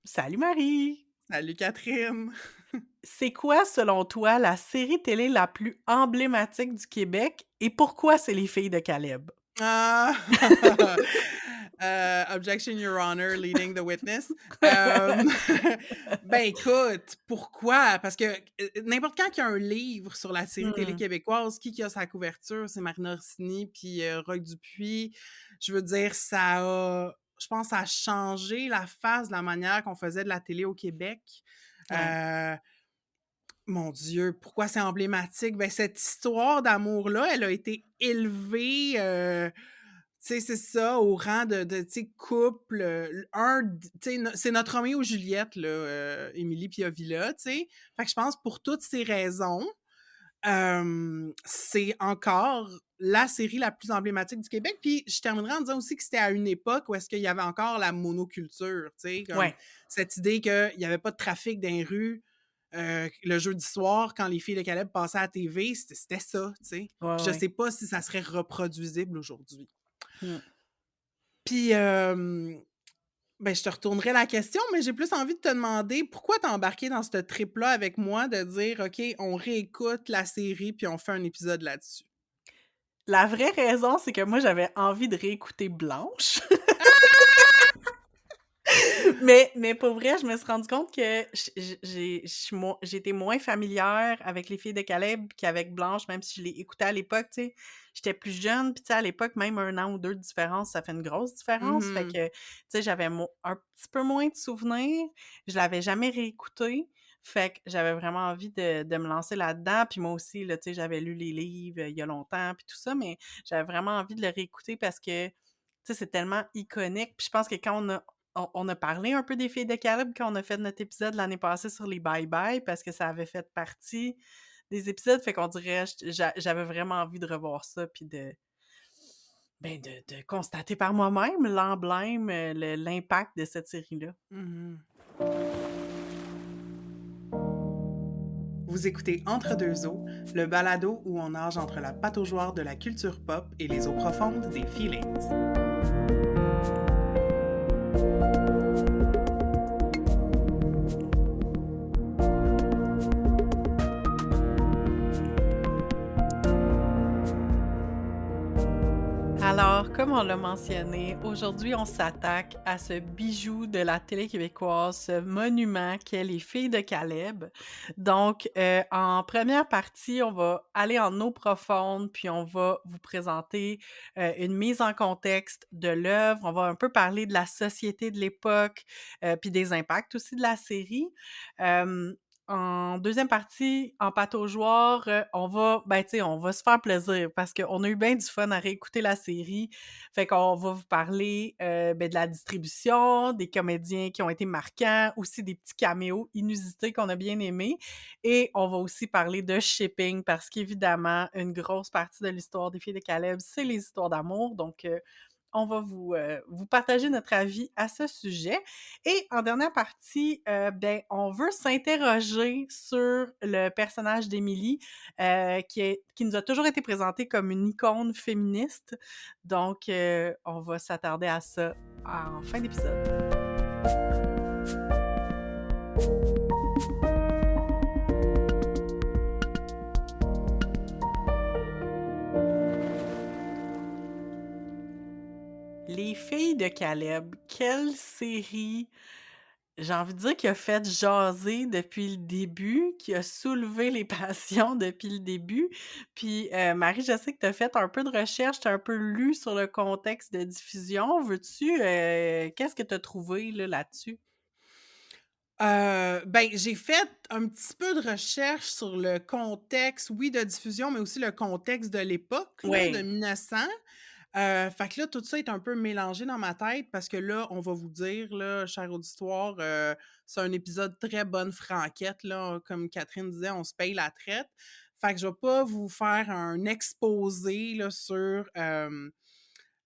Salut Marie! Salut Catherine! C'est quoi, selon toi, la série télé la plus emblématique du Québec et pourquoi c'est Les Filles de Caleb? Ah! Objection, your honor, leading the witness. Hem, ben, écoute, pourquoi? Parce que, n'importe quand qu'il y a un livre sur la série télé Mmh. québécoise, qui a sa couverture? C'est Marina Orsini puis, Roch Dupuis. Je veux dire, ça a je pense ça a changé la face de la manière qu'on faisait de la télé au Québec. Ouais. Heu Mon Dieu, pourquoi c'est emblématique? Ben, cette histoire d'amour-là, elle a été élevée, tu sais, c'est ça, au rang de tu sais, couple, un d tu sais, c'est notre Roméo et Juliette, là, Émilie puis Ovila, tu sais? Fait que je pense pour toutes ces raisons, c'est encore la série la plus emblématique du Québec. Puis je terminerai en disant aussi que c'était à une époque où est-ce qu'il y avait encore la monoculture, tu sais? Comme Ouais. cette idée qu'il y avait pas de trafic dans les rues, le jeudi soir, quand les filles de Caleb passaient à la TV, c'était ça, tu sais? Ouais, Puis je ouais. sais pas si ça serait reproduisible aujourd'hui. Mmh. Puis, ben, je te retournerai la question, mais j'ai plus envie de te demander pourquoi tu embarqué dans ce trip-là avec moi de dire: «OK, on réécoute la série puis on fait un épisode là-dessus»? La vraie raison, c'est que moi, j'avais envie de réécouter Blanche. Mais pour vrai, je me suis rendu compte que j'ai été moins familière avec Les Filles de Caleb qu'avec Blanche, même si je l'ai écouté à l'époque, tu sais. J'étais plus jeune, puis tu sais, à l'époque, même 1 an ou 2 de différence, ça fait une grosse différence. Fait Mmh. que, tu sais, j'avais un petit peu moins de souvenirs. Je l'avais jamais réécouté. Fait que j'avais vraiment envie de me lancer là-dedans. Puis moi aussi, là, tu sais, j'avais lu les livres, il y a longtemps, puis tout ça, mais j'avais vraiment envie de le réécouter parce que, tu sais, c'est tellement iconique. Puis je pense que quand on a parlé un peu des Filles de Caleb quand on a fait notre épisode l'année passée sur les bye-bye parce que ça avait fait partie des épisodes, fait qu'on dirait j'avais vraiment envie de revoir ça puis de constater par moi-même l'emblème, l'impact de cette série-là. Mmh. Vous écoutez Entre deux eaux, le balado où on nage entre la pataugeoire de la culture pop et les eaux profondes des feelings. Alors, comme on l'a mentionné, aujourd'hui, on s'attaque à ce bijou de la télé québécoise, ce monument qu'est Les Filles de Caleb. Donc, en première partie, on va aller en eau profonde, puis on va vous présenter une mise en contexte de l'œuvre. On va un peu parler de la société de l'époque, puis des impacts aussi de la série. Euh, En deuxième partie, en pataugeoire, on va tu sais, on va se faire plaisir parce qu'on a eu bien du fun à réécouter la série. Fait qu'on va vous parler, de la distribution, des comédiens qui ont été marquants, aussi des petits caméos inusités qu'on a bien aimés et on va aussi parler de shipping parce qu'évidemment, une grosse partie de l'histoire des Filles de Caleb, c'est les histoires d'amour donc on va vous partager notre avis à ce sujet. Et en dernière partie, on veut s'interroger sur le personnage d'Émilie, qui nous a toujours été présenté comme une icône féministe. Donc, on va s'attarder à ça en fin d'épisode. Les Filles de Caleb, quelle série, j'ai envie de dire, qui a fait jaser depuis le début, qui a soulevé les passions depuis le début. Puis, Marie, je sais que tu as fait un peu de recherche, tu as un peu lu sur le contexte de diffusion. Veux-tu, qu'est-ce que tu as trouvé là-dessus? Ben, j'ai fait un petit peu de recherche sur le contexte, oui, de diffusion, mais aussi le contexte de l'époque, là, de Ouais. 1900. Fait que là, tout ça est un peu mélangé dans ma tête parce que là, on va vous dire, là, cher auditoire, c'est un épisode très bonne franquette, là. Comme Catherine disait, on se paye la traite. Fait que je vais pas vous faire un exposé, là, sur,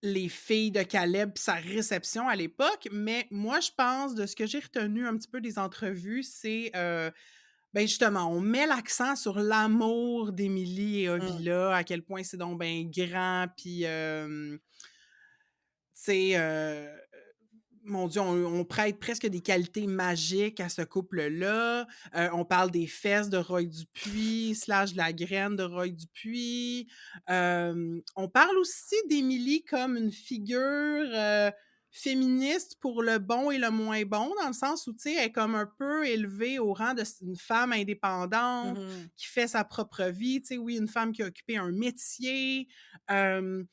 les filles de Caleb pis sa réception à l'époque, mais moi, je pense, de ce que j'ai retenu un petit peu des entrevues, c'est, ben, justement, on met l'accent sur l'amour d'Émilie et Mmh. Ovila, à quel point c'est donc ben grand, puis, tu sais, mon Dieu, on prête presque des qualités magiques à ce couple-là. On parle des fesses de Roy Dupuis, slash de la graine de Roy Dupuis. On parle aussi d'Émilie comme une figure, féministe pour le bon et le moins bon, dans le sens où, tu sais, elle est comme un peu élevée au rang de une femme indépendante Mmh. qui fait sa propre vie. Tu sais, oui, une femme qui a occupé un métier, hem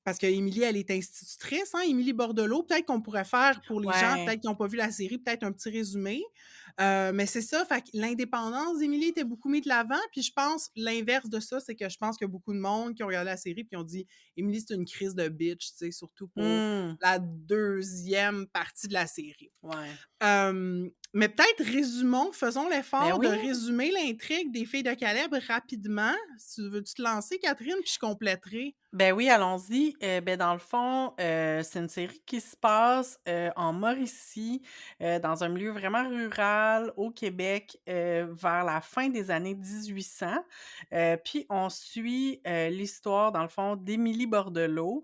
parce qu'Émilie, elle est institutrice, hein, Émilie Bordelot. Peut-être qu'on pourrait faire, pour les gens, Ouais. peut-être qui n'ont pas vu la série, peut-être un petit résumé. Mais c'est ça, fait que l'indépendance d'Émilie était beaucoup mise de l'avant. Puis je pense, l'inverse de ça, c'est que je pense qu'il y a beaucoup de monde qui ont regardé la série puis ont dit Émilie, c'est une crise de bitch, tu sais, surtout pour Mmh. la deuxième partie de la série. Ouais. Mais peut-être résumons, faisons Ben l'effort de oui. résumer l'intrigue des Filles de Caleb rapidement. Si tu veux-tu te lancer, Catherine, puis je compléterai? Ben oui, allons-y. Ben, dans le fond, c'est une série qui se passe, en Mauricie, dans un milieu vraiment rural au Québec, vers la fin des années 1800. Puis on suit, l'histoire, dans le fond, d'Émilie Bordelot,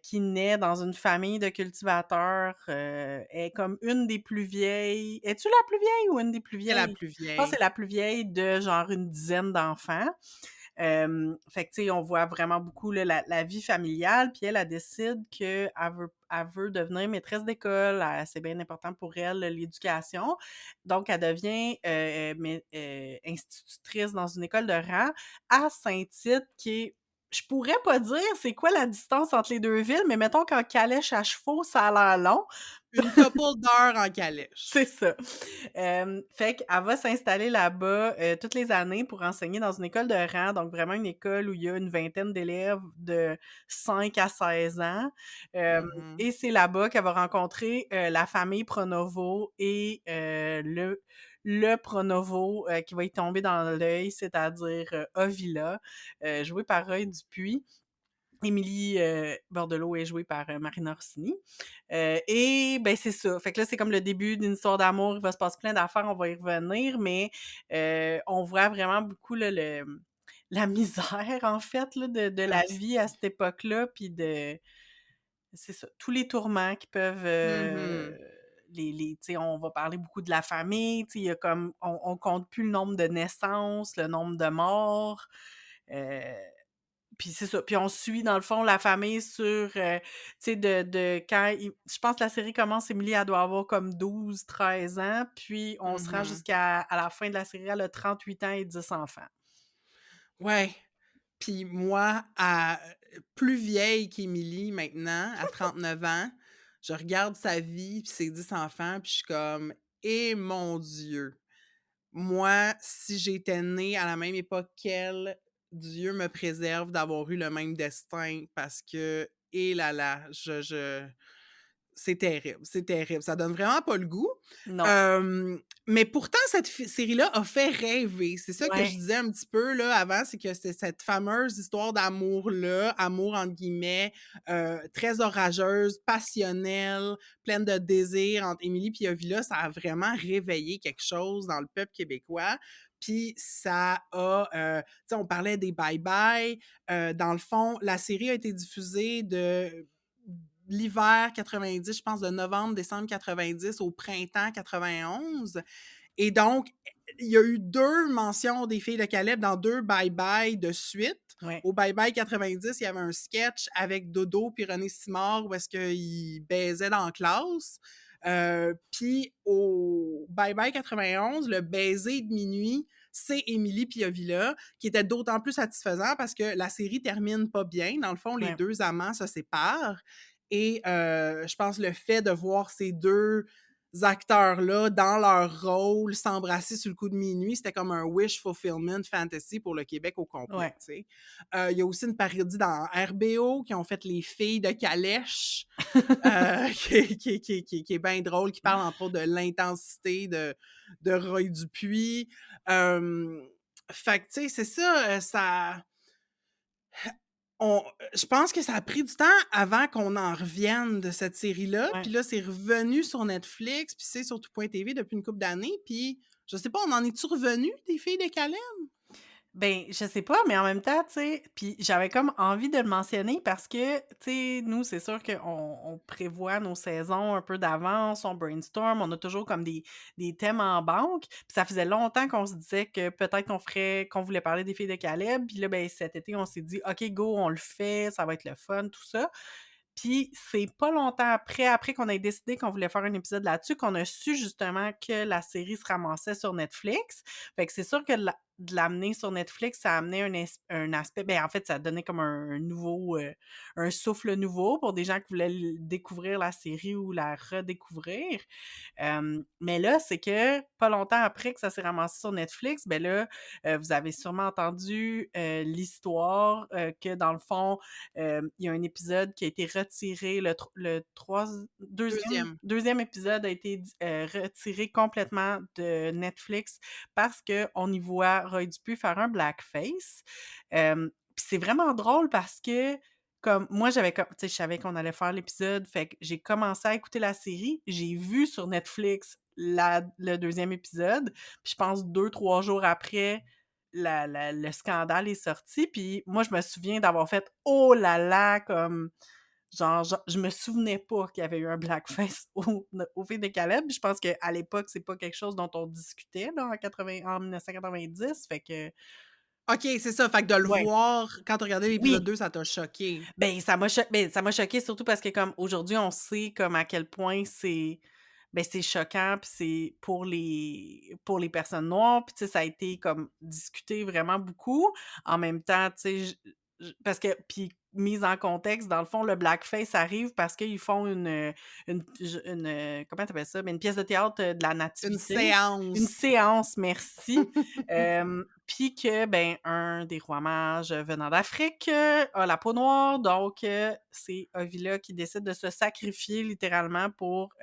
qui naît dans une famille de cultivateurs, est comme une des plus vieilles. Es-tu la plus vieille ou une des plus C'est la vieilles? plus Je pense que vieille. c'est la plus vieille de genre une dizaine d'enfants. Fait que, tu sais, on voit vraiment beaucoup là, la vie familiale, puis elle décide qu'elle veut devenir maîtresse d'école. C'est bien important pour elle, l'éducation. Donc, elle devient institutrice dans une école de rang à Saint-Tite, qui est, je pourrais pas dire c'est quoi la distance entre les deux villes, mais mettons qu'en calèche à chevaux, ça a l'air long. Une couple d'heures en calèche. C'est ça. Fait qu'elle va s'installer là-bas, toutes les années pour enseigner dans une école de rang, donc vraiment une école où il y a une vingtaine d'élèves de 5 à 16 ans. Hem Mhm. et c'est là-bas qu'elle va rencontrer, la famille Pronovo et le Pronovo, qui va y tomber dans l'œil, c'est-à-dire, Ovila, joué par Roy Dupuis. Émilie, Bordelot est jouée par, Marina Orsini. Et ben, c'est ça. Fait que là, c'est comme le début d'une histoire d'amour. Il va se passer plein d'affaires, on va y revenir, mais on voit vraiment beaucoup là, la misère, en fait, là, de la Abs vie à cette époque-là, puis c'est ça, tous les tourments qui peuvent, mhm. tu sais, on va parler beaucoup de la famille, tu sais, il y a comme on compte plus le nombre de naissances, le nombre de morts, heu puis c'est ça, puis on suit dans le fond la famille sur, tu sais de quand ils je pense que la série commence, Émilie, elle doit avoir comme 12, 13 ans, puis on se rend Mhm. jusqu'à à la fin de la série, elle a 38 ans et 10 enfants. Ouais. Puis moi, plus vieille qu'Émilie maintenant, à 39 ans, je regarde sa vie puis ses 10 enfants, puis je suis comme: «Eh mon Dieu! Moi, si j'étais née à la même époque qu'elle, Dieu me préserve d'avoir eu le même destin parce que, eh là là, c'est terrible, c'est terrible. Ça donne vraiment pas le goût. Non. Mais pourtant, cette série-là a fait rêver. C'est ça que je Ouais, disais un petit peu là, avant, c'est que c'est cette fameuse histoire d'amour-là, amour entre guillemets, très orageuse, passionnelle, pleine de désir entre Émilie et Ovila. Ça a vraiment réveillé quelque chose dans le peuple québécois. Puis ça a, tu sais, on parlait des bye-bye. Dans le fond, la série a été diffusée de l'hiver 90, je pense de novembre, décembre 90 au printemps 91. Et donc, il y a eu 2 mentions des Filles de Caleb dans 2 bye-bye de suite. ouais, Au bye-bye 90, il y avait un sketch avec Dodo puis René Simard où est-ce qu'ils baisaient dans la classe. Puis au bye-bye 91, le baiser de minuit, c'est Émilie puis Ovila, qui était d'autant plus satisfaisant parce que la série termine pas bien. Dans le fond, les ouais, 2 amants se séparent et je pense le fait de voir ces 2 acteurs-là, dans leur rôle, s'embrasser sur le coup de minuit, c'était comme un wish fulfillment fantasy pour le Québec au complet, ouais. tu sais. Il y a aussi une parodie dans RBO qui ont fait Les Filles de Calèche, qui est bien drôle, qui parle entre autres de l'intensité de Roy Dupuis. Fait que, tu sais, c'est ça, on je pense que ça a pris du temps avant qu'on en revienne de cette série-là, puis Ouais. là, c'est revenu sur Netflix, puis c'est sur Tout.tv depuis une couple d'années, puis je sais pas, on en est-tu revenu des Filles de Calais? Ben, je sais pas, mais en même temps, tu sais, puis j'avais comme envie de le mentionner parce que, tu sais, nous, c'est sûr qu'on prévoit nos saisons un peu d'avance, on brainstorm, on a toujours comme des thèmes en banque. Puis ça faisait longtemps qu'on se disait que peut-être qu'on voulait parler des filles de Caleb. Puis là, ben, cet été, on s'est dit, OK, go, on le fait, ça va être le fun, tout ça. Puis c'est pas longtemps après qu'on ait décidé qu'on voulait faire un épisode là-dessus, qu'on a su justement que la série se ramassait sur Netflix. Fait que c'est sûr que de l'amener sur Netflix, ça a amené un aspect, ben en fait, ça a donné comme un nouveau, un souffle nouveau pour des gens qui voulaient découvrir la série ou la redécouvrir. Mais là, c'est que pas longtemps après que ça s'est ramassé sur Netflix, ben là, vous avez sûrement entendu l'histoire que dans le fond, il y a un épisode qui a été retiré, le 3, Deuxième. deuxième épisode a été retiré complètement de Netflix parce qu'on y voit Roy Dupuis faire un blackface. Puis c'est vraiment drôle parce que comme moi, j'avais comme tu sais, je savais qu'on allait faire l'épisode, fait que j'ai commencé à écouter la série. J'ai vu sur Netflix le deuxième épisode, puis je pense 2 3 jours après, le scandale est sorti, puis moi, je me souviens d'avoir fait: «Oh là là!» comme genre, je me souvenais pas qu'il y avait eu un blackface aux Filles de Caleb. Je pense qu'à l'époque, c'est pas quelque chose dont on discutait là, en 1990, fait que OK, c'est ça, fait que de le ouais. voir quand tu as regardé l'épisode Oui! 2, ça t'a choqué. Ben, ça m'a choqué surtout parce que comme aujourd'hui, on sait comme à quel point c'est choquant, puis c'est pour les personnes noires, puis tu sais, ça a été comme discuté vraiment beaucoup. En même temps, tu sais, j parce que puis mise en contexte, dans le fond, le blackface arrive parce qu'ils font comment tu appelles ça? Ben, une pièce de théâtre, de la Une nativité. Une séance. séance, merci. Puis que, ben, un des rois mages venant d'Afrique, a la peau noire, donc c'est Ovila qui décide de se sacrifier littéralement pour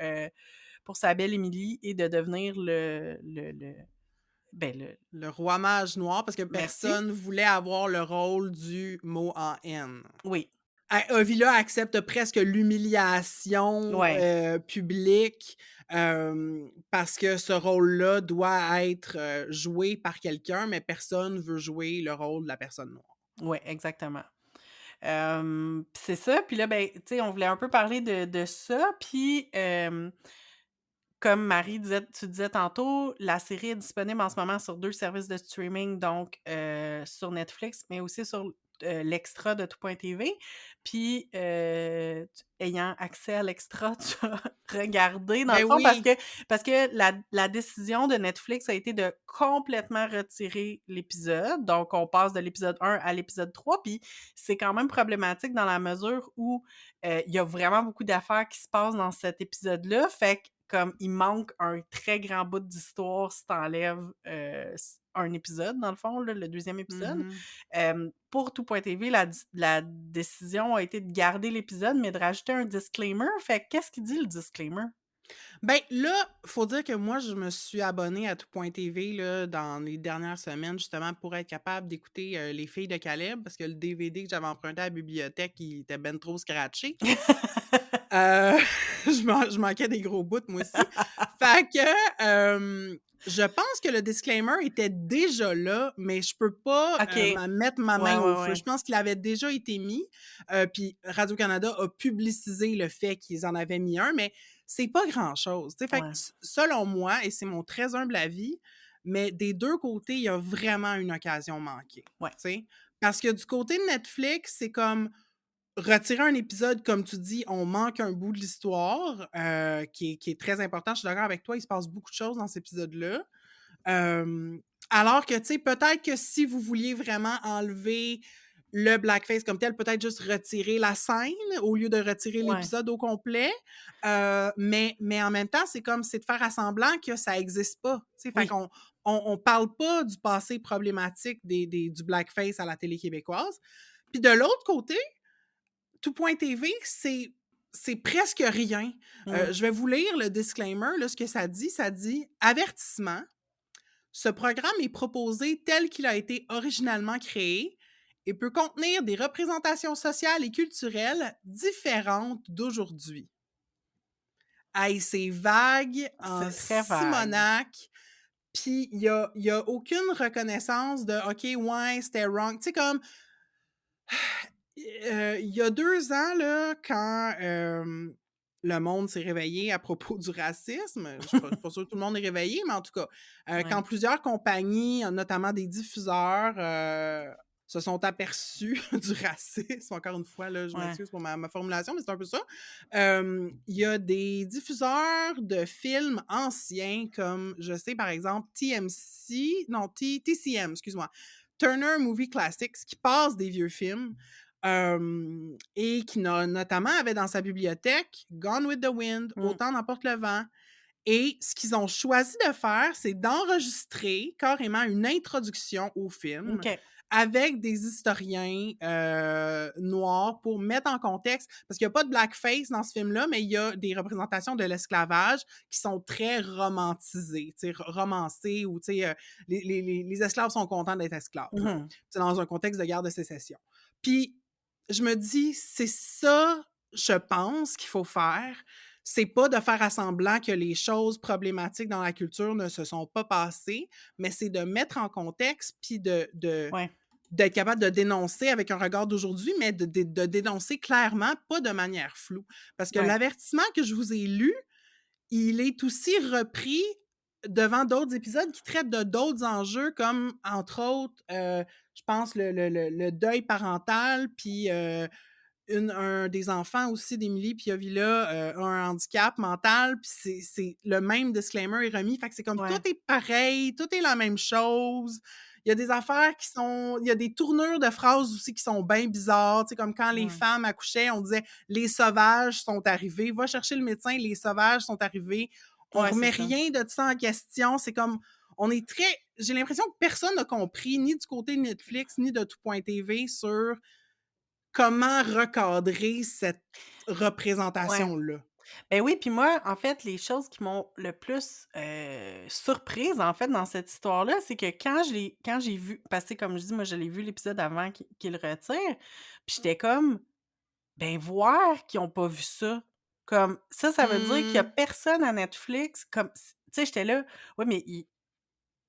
sa belle Émilie et de devenir le Le roi mage noir, parce que merci? personne voulait avoir le rôle du mot en N. Oui, Ovila accepte presque l'humiliation, ouais, publique, parce que ce rôle-là doit être, joué par quelqu'un, mais personne veut jouer le rôle de la personne noire. ouais, exactement. Puis c'est ça, puis là, ben, tu sais, on voulait un peu parler de ça, puis, comme Marie disait tu disais tantôt, la série est disponible en ce moment sur 2 services de streaming, donc sur Netflix, mais aussi sur, l'extra de tout.tv. Puis, ayant accès à l'extra, tu as regardé dans le Ben fond oui! parce que la décision de Netflix a été de complètement retirer l'épisode. Donc on passe de l'épisode 1 à l'épisode 3. Puis c'est quand même problématique dans la mesure où, il y a vraiment beaucoup d'affaires qui se passent dans cet épisode-là. Fait que comme il manque un très grand bout d'histoire si tu enlèves, un épisode dans le fond, là, le deuxième épisode. Mmh. Pour tout.tv, la décision a été de garder l'épisode, mais de rajouter un disclaimer. Fait que qu'est-ce qu'il dit le disclaimer? Ben, là, faut dire que moi, je me suis abonnée à tout.tv, là, dans les dernières semaines, justement, pour être capable d'écouter, Les Filles de Caleb, parce que le DVD que j'avais emprunté à la bibliothèque, il était ben trop scratché. Heu, je manquais des gros bouts, moi aussi. Fait que, je pense que le disclaimer était déjà là, mais je peux pas, OK. mettre ma Ouais, main au ouais, feu. ouais. Je pense qu'il avait déjà été mis, puis Radio-Canada a publicisé le fait qu'ils en avaient mis un, mais c'est pas grand-chose, tu sais? Fait que Ouais. selon moi, et c'est mon très humble avis, mais des 2 côtés, il y a vraiment une occasion manquée, Ouais. tu sais? Parce que du côté de Netflix, c'est comme retirer un épisode, comme tu dis, on manque un bout de l'histoire, qui est très important. Je suis d'accord avec toi, il se passe beaucoup de choses dans cet épisode-là. Alors que, tu sais, peut-être que si vous vouliez vraiment enlever le blackface comme tel, peut-être juste retirer la scène au lieu de retirer Ouais. l'épisode au complet. Mais en même temps, c'est de faire à semblant que ça existe pas. Tu sais, fait Oui. qu'on on parle pas du passé problématique du blackface à la télé québécoise. Puis de l'autre côté, tout.tv, c'est presque rien. Mmh. Je vais vous lire le disclaimer, là, ce que ça dit. Ça dit: «Avertissement, ce programme est proposé tel qu'il a été originalement créé et peut contenir des représentations sociales et culturelles différentes d'aujourd'hui». Hey, c'est vague en C'est très vague. Simonac, puis il y a aucune reconnaissance de «OK, ouais, c'était wrong». Tu sais, comme, il y a 2 ans, là, quand, le monde s'est réveillé à propos du racisme, je suis pas sûre que tout le monde est réveillé, mais en tout cas, quand Ouais. plusieurs compagnies, notamment des diffuseurs, se sont aperçus du racisme, encore une fois, là, je Ouais. m'excuse pour ma formulation, mais c'est un peu ça. Il y a des diffuseurs de films anciens comme, je sais, par exemple, TMC, non, TCM, excuse-moi, Turner Movie Classics, qui passe des vieux films, et qui notamment avait dans sa bibliothèque Gone with the Wind, Mmh. Autant n'emporte le vent. Et ce qu'ils ont choisi de faire, c'est d'enregistrer carrément une introduction au film OK. avec des historiens noirs pour mettre en contexte, parce qu'il n'y a pas de blackface dans ce film-là, mais il y a des représentations de l'esclavage qui sont très romantisées, tu sais, romancées, où tu sais, les esclaves sont contents d'être esclaves, là. Mmh. C'est dans un contexte de guerre de sécession. Puis je me dis, c'est ça, je pense, qu'il faut faire. C'est pas de faire à semblant que les choses problématiques dans la culture ne se sont pas passées, mais c'est de mettre en contexte puis Ouais. d'être capable de dénoncer avec un regard d'aujourd'hui, mais de dénoncer clairement, pas de manière floue. Parce que Ouais. l'avertissement que je vous ai lu, il est aussi repris devant d'autres épisodes qui traitent de d'autres enjeux comme, entre autres, je pense le deuil parental, puis un des enfants aussi d'Emily Piovilla a un handicap mental, puis c'est le même disclaimer est remis. Fait que c'est comme tout Ouais. est pareil, tout est la même chose. Il y a des affaires qui sont. Il y a des tournures de phrases aussi qui sont bien bizarres. Tu sais, comme quand les Mmh. femmes accouchaient, on disait les sauvages sont arrivés. Va chercher le médecin, les sauvages sont arrivés. On Ouais, c'est remet ça. rien de ça en question. C'est comme. On est très. J'ai l'impression que personne n'a compris, ni du côté de Netflix, ni de Tout.tv, sur comment recadrer cette Ouais. représentation-là? Ben oui, puis moi, en fait, les choses qui m'ont le plus, surprise, en fait, dans cette histoire-là, c'est que quand j'ai vu parce que comme je dis, moi, je l'ai vu l'épisode avant qu'il le retire, puis j'étais comme: «Ben, voir qu'ils ont pas vu ça». Comme ça veut dire qu'il y a Mmh. personne à Netflix comme tu sais, j'étais là: «Ouais, mais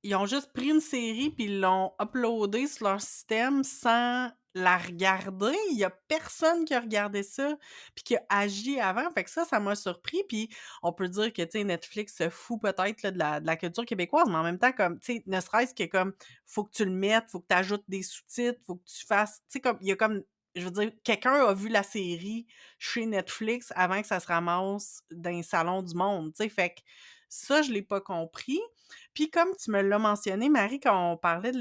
ils ont juste pris une série puis ils l'ont uploadée sur leur système sans la regarder. Il y a personne qui a regardé ça puis qui a agi avant. Fait que ça m'a surpris. Puis on peut dire que, tu sais, Netflix se fout peut-être là, de la culture québécoise, mais en même temps, comme, tu sais, ne serait-ce que comme, faut que tu le mettes, faut que tu ajoutes des sous-titres, faut que tu fasses, tu sais, comme, il y a comme, je veux dire, quelqu'un a vu la série chez Netflix avant que ça se ramasse dans les salons du monde, tu sais. Fait que ça, je l'ai pas compris. Puis comme tu me l'as mentionné, Marie, quand on parlait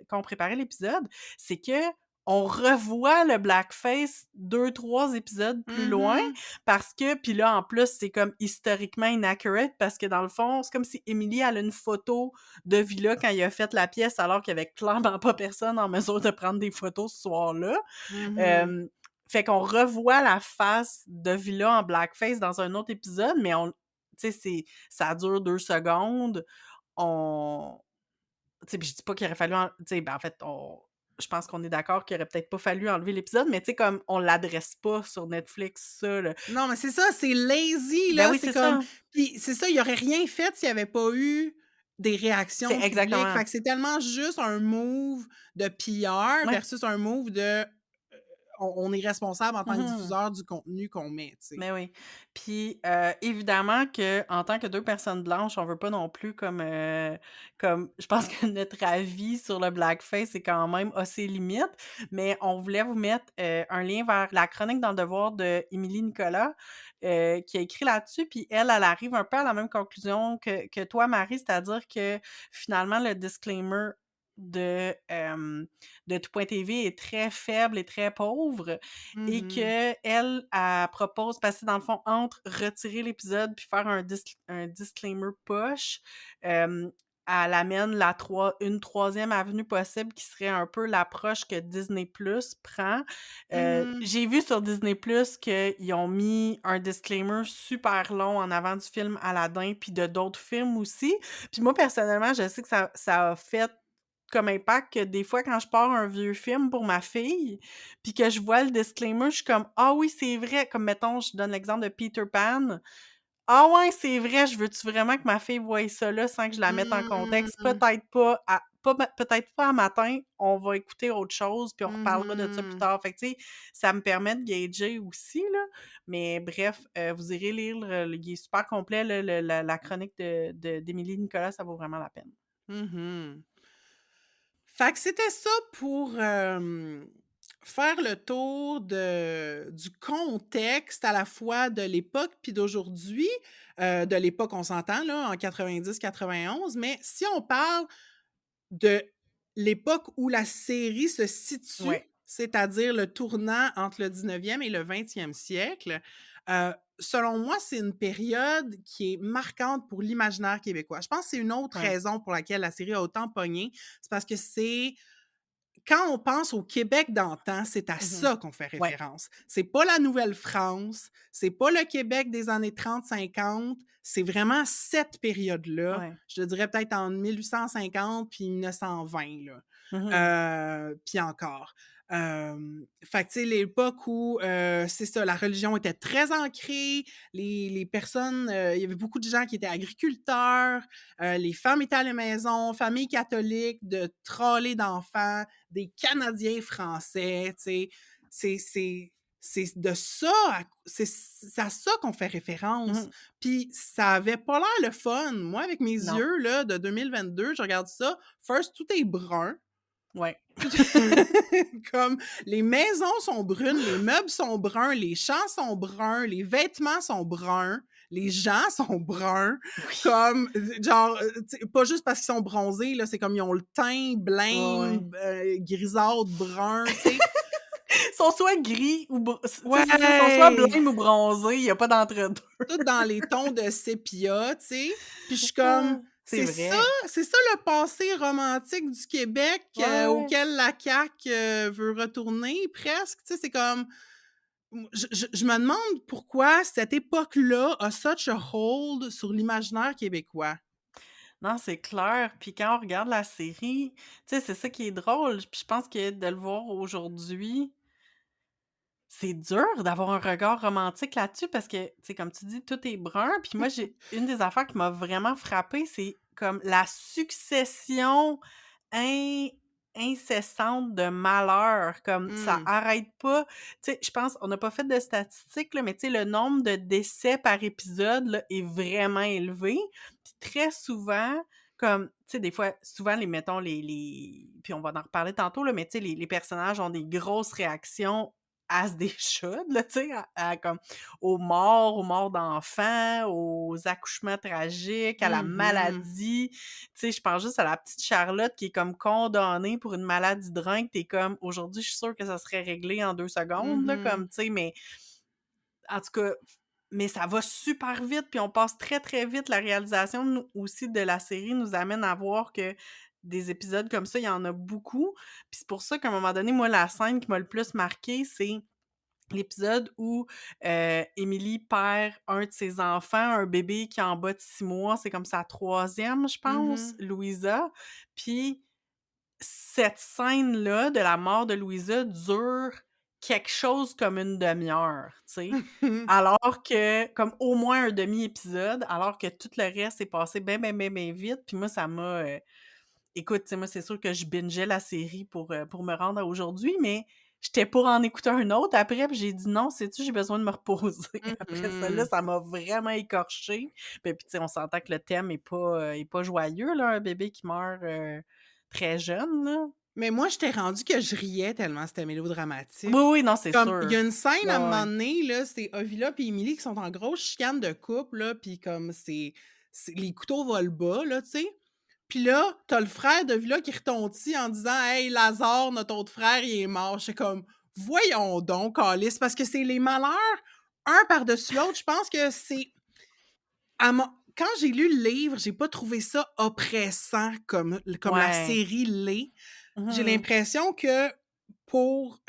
quand on préparait l'épisode, c'est que on revoit le blackface 2 3 épisodes plus loin Mmh. parce que puis là, en plus, c'est comme historiquement inaccurate parce que dans le fond, c'est comme si Emily elle a une photo de Villa quand il a fait la pièce alors qu'il y avait clairement pas personne en mesure de prendre des photos ce soir-là. Mmh. Hem, Fait qu'on revoit la face de Villa en blackface dans un autre épisode, mais on tu sais, ça dure 2 secondes. On Tu sais, puis je dis pas qu'il aurait fallu tu sais, ben, en fait, on je pense qu'on est d'accord qu'il aurait peut-être pas fallu enlever l'épisode, mais tu sais, comme on l'adresse pas sur Netflix, ça, là. Non, mais c'est ça, c'est lazy, Ben là, oui, c'est c'est comme ça. puis c'est ça, il aurait rien fait s'il y avait pas eu des C'est réactions publiques. exactement. Fait que c'est tellement juste un move de PR Ouais. versus un move de, on est responsable en tant que Mmh. diffuseur du contenu qu'on met, tu sais. Mais oui. Puis, évidemment qu'en tant que 2 personnes blanches, on veut pas non plus comme je pense que notre avis sur le blackface est quand même a ses limites, mais on voulait vous mettre, un lien vers la chronique dans le Devoir de Émilie Nicolas, qui a écrit là-dessus, puis elle arrive un peu à la même conclusion que toi, Marie, c'est-à-dire que finalement le disclaimer de Tout.tv est très faible et très pauvre et Mmh. qu'elle, elle propose parce que dans le fond, entre retirer l'épisode puis faire un disclaimer poche, hem, elle amène une troisième avenue possible qui serait un peu l'approche que Disney+ prend. Mmh. J'ai vu sur Disney+ qu'ils ont mis un disclaimer super long en avant du film Aladdin puis de d'autres films aussi. Puis moi, personnellement, je sais que ça a fait comme impact que des fois, quand je pars un vieux film pour ma fille, puis que je vois le disclaimer, je suis comme: «Ah oui, c'est vrai!» Comme mettons, je donne l'exemple de Peter Pan. Ah ouais, c'est vrai, je veux-tu vraiment que ma fille voie ça là sans que je la mette en contexte? Mmh. Peut-être pas à matin, on va écouter autre chose, puis on reparlera de ça plus Mmh. tard. Fait que, tu sais, ça me permet de gager aussi, là. Mais bref, vous irez lire il est super complet, là, la chronique d'Émilie Nicolas, ça vaut vraiment la peine. Mmh. Fait que c'était ça pour, faire le tour du contexte à la fois de l'époque puis d'aujourd'hui. De l'époque, on s'entend là, en 90-91, mais si on parle de l'époque où la série se situe, Ouais. c'est-à-dire le tournant entre le 19e et le 20e siècle, selon moi, c'est une période qui est marquante pour l'imaginaire québécois. Je pense que c'est une autre Ouais. raison pour laquelle la série a autant pogné, c'est parce que c'est quand on pense au Québec d'antan, c'est à Mmh. ça qu'on fait Ouais, référence. C'est pas la Nouvelle-France, c'est pas le Québec des années 30-50, c'est vraiment cette période-là. ouais. Je te dirais peut-être en 1850 puis 1920 là, Mmh. puis encore. Fait que tu sais l'époque où, c'est ça, la religion était très ancrée, les personnes, il y avait beaucoup de gens qui étaient agriculteurs, les femmes étaient à la maison, famille catholique, de trolley d'enfants, des Canadiens français, tu sais. C'est c'est de ça c'est à ça qu'on fait référence. Mmh. Puis ça avait pas l'air le fun. Moi, avec mes Non. yeux là, de 2022, je regarde ça, first, tout est brun. Ouais. Tout comme les maisons sont brunes, les meubles sont bruns, les champs sont bruns, les vêtements sont bruns, les gens sont bruns, Oui. comme, genre, tu sais, pas juste parce qu'ils sont bronzés, là, c'est comme ils ont le teint Ouais, ouais. blême, grisâtre, brun, tu sais? Ils sont soit gris ou tu sais, c'est ça, ils sont soit Ouais! blêmes ou bronzés, il y a pas d'entre-deux. Tout dans les tons de sépia, tu sais? Puis je suis comme, Ah, c'est vrai. c'est ça le passé romantique du Québec, Ouais. auquel la CAQ, veut retourner presque, tu sais? C'est comme, je me demande pourquoi cette époque-là a such a hold sur l'imaginaire québécois. Non, c'est clair. Puis quand on regarde la série, tu sais, c'est ça qui est drôle. Puis je pense que de le voir aujourd'hui, c'est dur d'avoir un regard romantique là-dessus parce que, tu sais, comme tu dis, tout est brun. Puis moi, j'ai une des affaires qui m'a vraiment frappée, c'est comme la succession in incessante de malheurs, comme ça Mmh. arrête pas. Tu sais, je pense on n'a pas fait de statistiques, là, mais tu sais, le nombre de décès par épisode, là, est vraiment élevé. Puis très souvent, comme, tu sais, des fois, souvent, mettons, puis on va en reparler tantôt, là, mais tu sais, les personnages ont des grosses réactions as they should, là, tu sais, comme aux morts d'enfants, aux accouchements tragiques, à la Mmh. maladie. Tu sais, je pense juste à la petite Charlotte qui est comme condamnée pour une maladie de rein, que tu comme: «Aujourd'hui, je suis sûre que ça serait réglé en 2 secondes», là, comme, Mmh. tu sais, mais en tout cas, mais ça va super vite, puis on passe très, très vite. La réalisation nous aussi de la série nous amène à voir que des épisodes comme ça, il y en a beaucoup. Puis c'est pour ça qu'à un moment donné, moi, la scène qui m'a le plus marquée, c'est l'épisode où, Émilie perd un de ses enfants, un bébé qui a en bas de 6 mois, c'est comme sa troisième, je pense, Mmh. Louisa. Puis cette scène-là de la mort de Louisa dure quelque chose comme une demi-heure, tu sais? Mmh. Alors que comme au moins un demi-épisode, alors que tout le reste est passé bien, bien, bien, bien vite. Puis moi, ça m'a, écoute, tu sais, moi, c'est sûr que je bingeais la série pour me rendre à aujourd'hui, mais j'étais pour en écouter un autre après, puis j'ai dit: «Non, sais-tu, j'ai besoin de me reposer». Après celle-là, Mmh. ça m'a vraiment écorchée. Puis tu sais, on s'entend que le thème est pas joyeux, là, un bébé qui meurt, très jeune, là. Mais moi, j'étais rendue que je riais tellement c'était Oui, mélodramatique. oui, non, c'est Comme, il y sûr. a une scène à un Ouais, moment ouais. donné, là, c'est Ovila puis Émilie qui sont en grosse chicane de couple, là, puis comme c'est les couteaux volent bas, là, tu sais? Puis là, t'as le frère d'Ovila qui retentit en disant: «Hey, Lazare, notre autre frère, il est mort». J'étais comme: «Voyons donc, câlisse», parce que c'est les malheurs, un par-dessus l'autre. Je pense que c'est à mon quand j'ai lu le livre, j'ai pas trouvé ça oppressant comme la Ouais. série l'est. J'ai Mmh. l'impression que pour,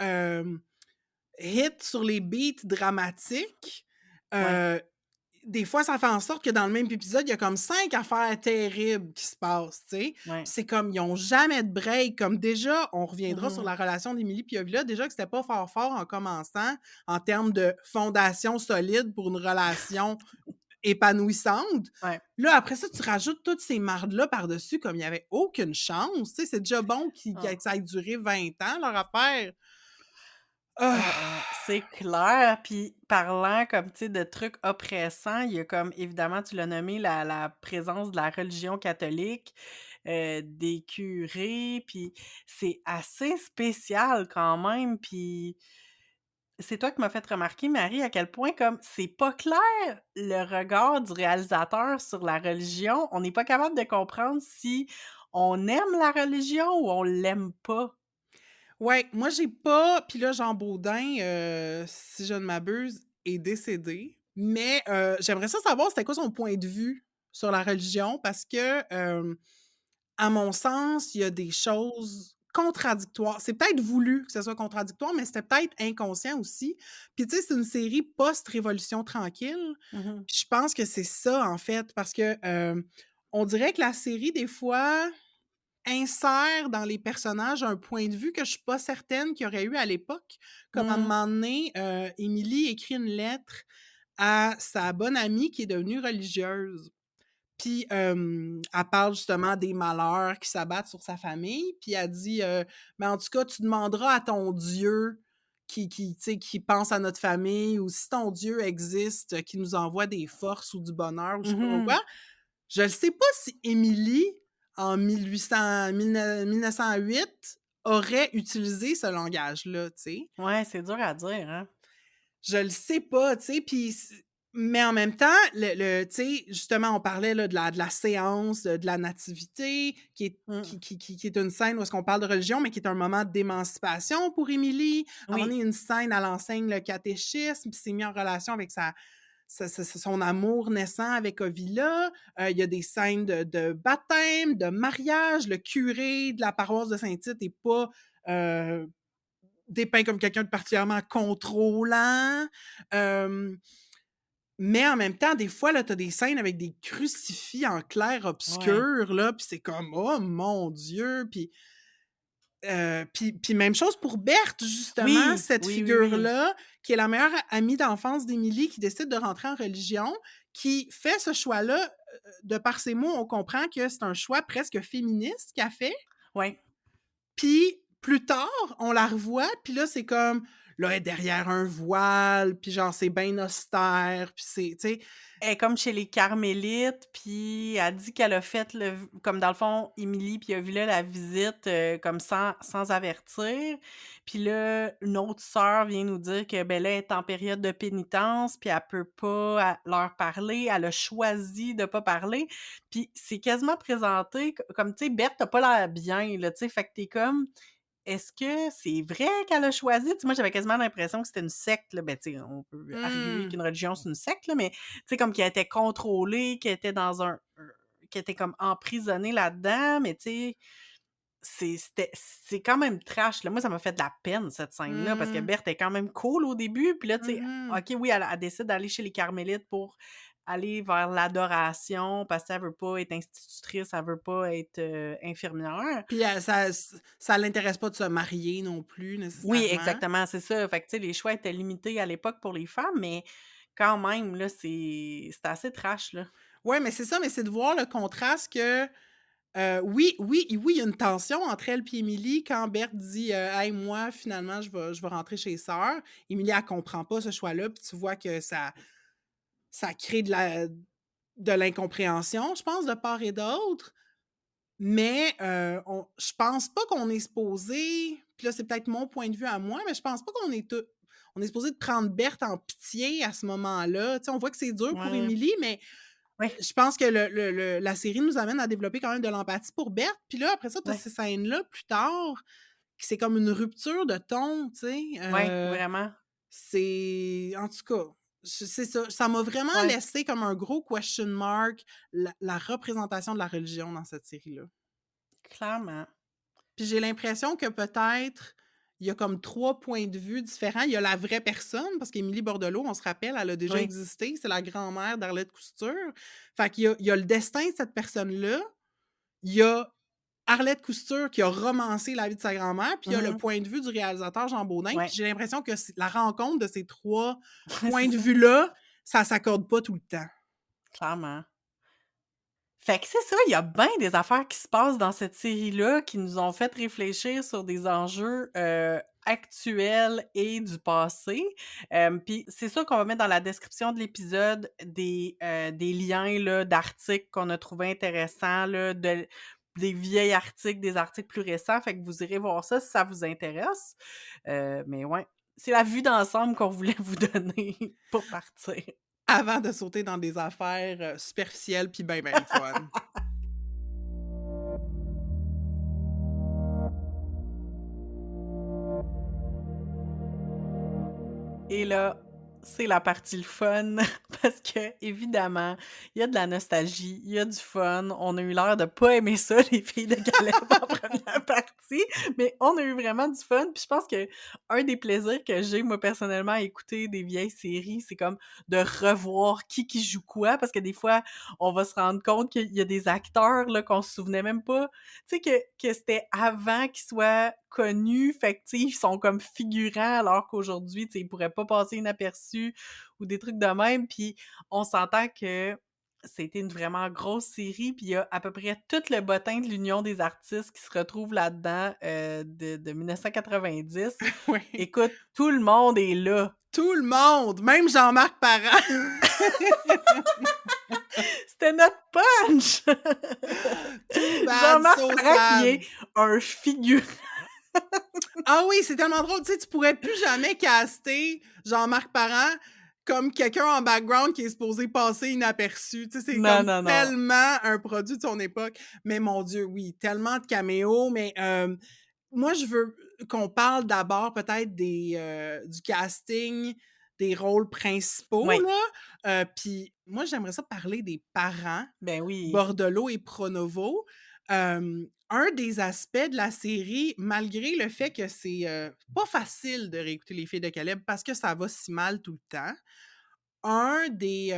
hit sur les beats dramatiques, Ouais, heu, des fois, ça fait en sorte que dans le même épisode, il y a comme 5 affaires terribles qui se passent, tu sais? Puis ouais. c'est comme, ils ont jamais de break. Comme déjà, on reviendra sur Mmh. la relation d'Émilie puis Ovila, déjà que c'était pas fort en commençant, en termes de fondation solide pour une relation épanouissante. Ouais. Là, après ça, tu rajoutes toutes ces mardes-là par-dessus comme il y avait aucune chance, tu sais, c'est déjà bon que Ah. ça ait duré 20 ans leur affaire. Ah! C'est clair. Puis parlant comme, tu sais, de trucs oppressants, il y a comme évidemment, tu l'as nommé, la présence de la religion catholique, des curés, puis c'est assez spécial quand même. Puis c'est toi qui m'as fait remarquer, Marie, à quel point comme c'est pas clair le regard du réalisateur sur la religion. On n'est pas capable de comprendre si on aime la religion ou on l'aime pas. Ouais, moi j'ai pas puis là, Jean Baudin, si je ne m'abuse, est décédé, mais j'aimerais ça savoir c'était quoi son point de vue sur la religion parce que, à mon sens, il y a des choses contradictoires. C'est peut-être voulu que ce soit contradictoire, mais c'était peut-être inconscient aussi. Puis tu sais, c'est une série post-Révolution tranquille, Mmh. puis je pense que c'est ça en fait parce que, on dirait que la série des fois insère dans les personnages un point de vue que je suis pas certaine qu'il y aurait eu à l'époque. Comme à un Mmh. moment donné, Émilie écrit une lettre à sa bonne amie qui est devenue religieuse. Puis, elle parle justement des malheurs qui s'abattent sur sa famille, puis elle dit, «Mais en tout cas, tu demanderas à ton Dieu tu sais, qui pense à notre famille ou si ton Dieu existe, qui nous envoie des forces ou du bonheur» ou je sais pas trop Mmh. quoi. Je ne sais pas si Émilie, en 1908, aurait utilisé ce langage-là, tu sais. Ouais, c'est dur à dire, hein? Je le sais pas, tu sais, puis mais en même temps, tu sais, justement, on parlait là de la séance, de la nativité, qui est Mmh. qui est une scène où est-ce qu'on parle de religion, mais qui est un moment d'émancipation pour Émilie. À un moment donné, Oui. il y a une scène, elle enseigne le catéchisme, puis c'est mis en relation avec son amour naissant avec Ovila. Il y a des scènes de baptême, de mariage. Le curé de la paroisse de Saint-Tite est pas, heu, dépeint comme quelqu'un de particulièrement contrôlant. Hem, mais en même temps, des fois, là, tu as des scènes avec des crucifix en Ouais. clair-obscur, là, puis c'est comme: «Oh mon Dieu!» Puis même chose pour Berthe, justement, Oui, cette oui, oui, oui. figure-là, qui est la meilleure amie d'enfance d'Émilie, qui décide de rentrer en religion, qui fait ce choix-là, de par ses mots, on comprend que c'est un choix presque féministe qu'elle fait. Ouais. Puis plus tard, on la revoit, puis là, c'est comme, là, elle est derrière un voile, puis genre, c'est bien austère, puis c'est tu sais? Elle est comme chez les carmélites, puis elle dit qu'elle a fait comme dans le fond, Émilie puis Ovila la visite, comme sans avertir. Puis là, une autre sœur vient nous dire que, ben, là, elle est en période de pénitence, puis elle peut pas leur parler. Elle a choisi de pas parler. Puis c'est quasiment présenté comme, tu sais, Berthe a pas l'air bien, là, tu sais, fait que tu comme: «Est-ce que c'est vrai qu'elle a choisi?» Tu sais, moi, j'avais quasiment l'impression que c'était une secte, là. Ben, tu sais, on peut arguer Mmh. qu'une religion, c'est une secte, là, mais tu sais, comme qu'elle était contrôlée, qu'elle était dans qu'elle était comme emprisonnée là-dedans, mais tu sais, c'est quand même trash, là. Moi, ça m'a fait de la peine, cette scène-là, parce que Mmh. Berthe est quand même cool au début, puis là, tu sais, Mmh. OK, oui, elle décide d'aller chez les carmélites pour aller vers l'adoration parce qu'elle veut pas être institutrice, elle veut pas être, infirmière. Puis elle ça l'intéresse pas de se marier non plus Oui, nécessairement. exactement, c'est ça. Fait que, tu sais, les choix étaient limités à l'époque pour les femmes, mais quand même, là, c'était assez trash, là. Ouais, mais c'est ça, mais c'est de voir le contraste que, oui, il y a une tension entre elle et Émilie quand Berthe dit, «Hey, moi, finalement, je vais rentrer chez sœur». Émilie, elle comprend pas ce choix-là, puis tu vois que ça crée de l'incompréhension, je pense, de part et d'autre. Mais, je pense pas qu'on est supposé puis là, c'est peut-être mon point de vue à moi, mais je pense pas on est supposé de prendre Berthe en pitié à ce moment-là. Tu sais, on voit que c'est dur pour Ouais, Émilie, mais ouais, je pense que la série nous amène à développer quand même de l'empathie pour Berthe. Puis là, après ça, tu as ouais, ces scènes-là plus tard, que c'est comme une rupture de ton, tu sais? ouais, vraiment. C'est en tout cas, c'est ça. Ça m'a vraiment Ouais, laissé comme un gros question mark, la représentation de la religion dans cette série-là. clairement. Puis j'ai l'impression que peut-être, il y a comme 3 points de vue différents. Il y a la vraie personne, parce qu'Émilie Bordelot, on se rappelle, elle a déjà Oui, existé, c'est la grand-mère d'Arlette Couture. Fait qu'il y a le destin de cette personne-là, il y a Arlette Couture qui a romancé la vie de sa grand-mère, puis il y a le mmh point de vue du réalisateur Jean Baudin, puis ouais. j'ai l'impression que c'est la rencontre de ces 3 Ouais, c'est points de ça. vue-là, ça s'accorde pas tout le temps. clairement. Fait que c'est ça, il y a bien des affaires qui se passent dans cette série-là qui nous ont fait réfléchir sur des enjeux, actuels et du passé. Puis c'est sûr qu'on va mettre dans la description de l'épisode des liens là, d'articles qu'on a trouvés intéressants là, des vieils articles, des articles plus récents, fait que vous irez voir ça si ça vous intéresse. Mais ouais, c'est la vue d'ensemble qu'on voulait vous donner pour partir. Avant de sauter dans des affaires, superficielles puis ben, ben le fun. Et là, c'est la partie le fun parce que évidemment, il y a de la nostalgie, il y a du fun. On a eu l'air de pas aimer ça, les filles de Caleb en première partie, mais on a eu vraiment du fun. Puis je pense que un des plaisirs que j'ai, moi, personnellement, à écouter des vieilles séries, c'est comme de revoir qui joue quoi, parce que des fois, on va se rendre compte qu'il y a des acteurs là, qu'on se souvenait même pas. Tu sais, que c'était avant qu'ils soient connus, fait que, tu sais, ils sont comme figurants alors qu'aujourd'hui, tu sais, ils pourraient pas passer inaperçus ou des trucs de même. Puis on s'entend que c'était une vraiment grosse série, puis il y a à peu près tout le bottin de l'Union des artistes qui se retrouve là-dedans, de 1990. Oui. Écoute, tout le monde est là. Tout le monde, même Jean-Marc Parent. C'était notre punch! Too bad, Jean-Marc so Parent qui sad. est un figurant. Ah oui, c'est tellement drôle. Tu sais, tu pourrais plus jamais caster Jean-Marc Parent comme quelqu'un en background qui est supposé passer inaperçu. Tu sais, c'est Non, comme non, non. tellement un produit de son époque. Mais mon Dieu, oui, tellement de caméos. Mais moi, je veux qu'on parle d'abord peut-être du casting, des rôles principaux, Oui, là. Puis moi, j'aimerais ça parler des parents, ben oui. Bordelot et Pronovo. Un des aspects de la série, malgré le fait que c'est pas facile de réécouter Les Filles de Caleb parce que ça va si mal tout le temps, un des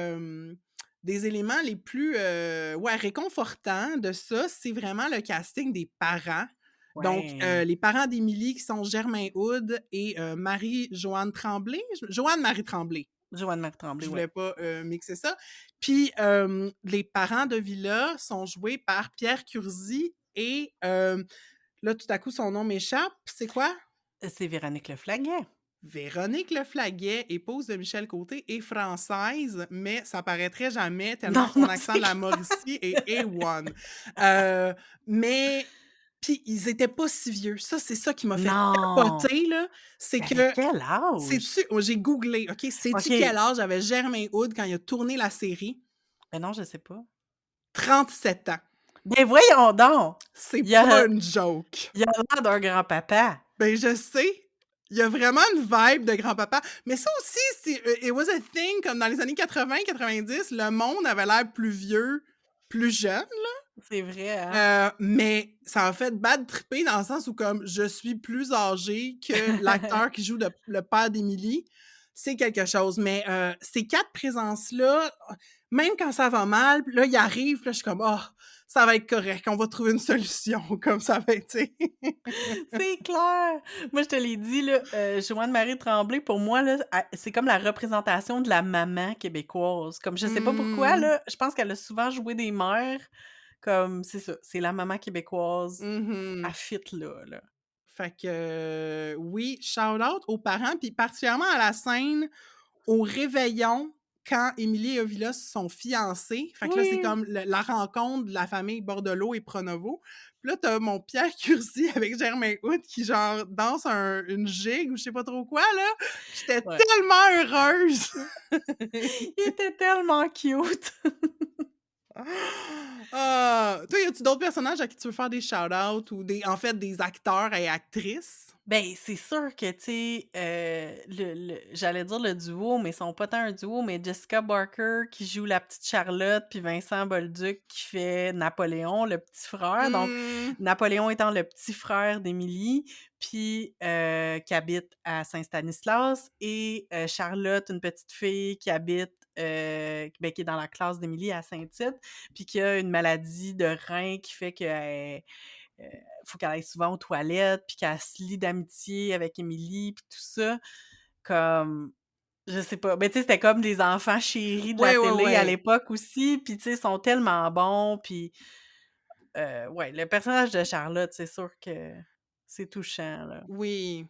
éléments les plus ouais, réconfortants de ça, c'est vraiment le casting des parents. Donc, Ouais. les parents d'Émilie qui sont Germain Hood et Marie-Joanne Tremblay. Joanne-Marie Tremblay. Joanne Marc-Tremblay, Je ouais. voulais pas mixer ça. Puis, les parents de Villa sont joués par Pierre Curzi et là, tout à coup, son nom m'échappe. C'est quoi? C'est Véronique Leflaguet. Véronique Leflaguet, épouse de Michel Côté, est française, mais ça paraîtrait jamais tellement Non, son non, accent c'est de la clair. Mauricie est A1. Euh, mais, puis ils étaient pas si vieux. Ça, c'est ça qui m'a fait Non! capoter, là. C'est Elle avait que, quel âge? sais-tu, oh, j'ai googlé, OK? Sais-tu quel OK. âge avait Germain Hood quand il a tourné la série? Ben non, je sais pas. 37 ans. Ben voyons donc! C'est Il pas a une joke. il a l'air d'un grand-papa. Ben, je sais. Il y a vraiment une vibe de grand-papa. Mais ça aussi, it was a thing, comme dans les années 80-90, le monde avait l'air plus vieux, plus jeune. C'est vrai, hein? Mais ça a fait bad tripper dans le sens où, comme, je suis plus âgée que l'acteur qui joue le père d'Émilie. C'est quelque chose. Mais ces 4 présences-là, même quand ça va mal, puis là, ils arrivent, puis là, je suis comme, oh, ça va être correct, on va trouver une solution, comme ça va être, tu sais. C'est clair! Moi, je te l'ai dit, là, Joanne Marie Tremblay, pour moi, là, c'est comme la représentation de la maman québécoise. Comme je sais pas pourquoi, Mmh. là, je pense qu'elle a souvent joué des mères, comme c'est ça, c'est la maman québécoise, Mmh. à fit là, là. Fait que, oui, shout out aux parents, puis particulièrement à la scène au réveillon quand Émilie et Ovila se sont fiancés. Fait que là, c'est Oui! comme la rencontre de la famille Bordelot et Pronovo. Puis là, t'as mon Pierre Curzi avec Germain Hood qui, genre, danse une gigue ou je sais pas trop quoi, là. J'étais Ouais. tellement heureuse! Il était tellement cute! Ah! Toi, y a-tu d'autres personnages à qui tu veux faire des shout-outs ou en fait, des acteurs et actrices? Ben, c'est sûr que, tu sais, j'allais dire le duo, mais ils sont pas tant un duo, mais Jessica Barker qui joue la petite Charlotte, puis Vincent Bolduc qui fait Napoléon, le petit frère. Donc, Mmh. Napoléon étant le petit frère d'Émilie, puis qui habite à Saint-Stanislas, et Charlotte, une petite fille qui habite, ben, qui est dans la classe d'Émilie à Saint-Tite, puis qui a une maladie de rein qui fait qu'elle faut qu'elle aille souvent aux toilettes, puis qu'elle se lie d'amitié avec Émilie, puis tout ça. Comme Je sais pas, mais tu sais, c'était comme des enfants chéris de la Ouais, ouais, télé à ouais. l'époque aussi, puis tu sais, ils sont tellement bons, puis ouais, le personnage de Charlotte, c'est sûr que c'est touchant, là. Oui.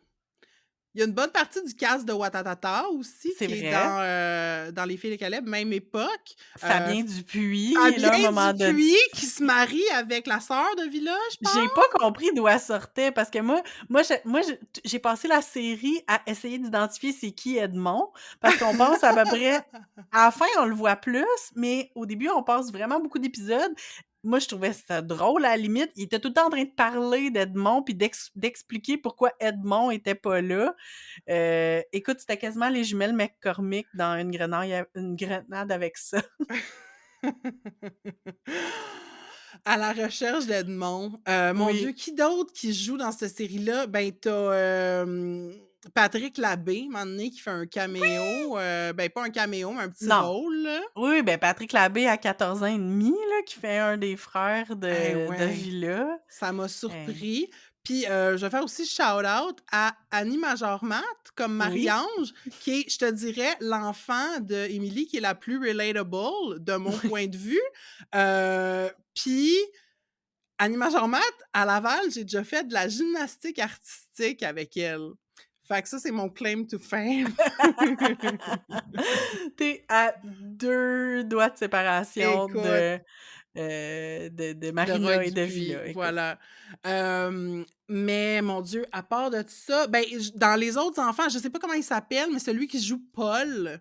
Il y a une bonne partie du cast de Ouattatata aussi C'est qui est vrai. dans Les Filles de Caleb, même époque. Fabien Dupuis, il est Fabien là à un moment donné. Dupuis qui se marie avec la sœur de Villa, je J'ai pas pense? compris d'où elle sortait parce que j'ai passé la série à essayer d'identifier c'est qui Edmond, parce qu'on passe à peu près à la fin, on le voit plus, mais au début, on passe vraiment beaucoup d'épisodes. Moi, je trouvais ça drôle à la limite. Il était tout le temps en train de parler d'Edmond puis d'expliquer pourquoi Edmond était pas là. Écoute, c'était quasiment les jumelles McCormick dans une grenade avec ça. À la recherche d'Edmond. Mon Dieu, Oui. qui d'autre qui joue dans cette série-là? Ben, Patrick Labbé, un moment donné, qui fait un caméo, ben, pas un caméo, mais un petit Non. rôle, là. Oui, ben, Patrick Labbé à 14 ans et demi, là, qui fait un des frères Eh de ouais, Villa. ça m'a Heu, surpris. Puis, je vais faire aussi shout-out à Annie Majormat comme oui. Marie-Ange, qui est, je te dirais, l'enfant d'Émilie qui est la plus relatable de mon point de vue. Puis Annie Majormat, à Laval, j'ai déjà fait de la gymnastique artistique avec elle. Fait que ça, c'est mon claim to fame. Tu à 2 doigts de séparation Écoute, de de Roy Marina et de Dupuis, Villa, écoute. voilà. Mais mon Dieu, à part de ça, ben, dans les autres enfants, je sais pas comment il s'appelle, mais celui qui joue Paul,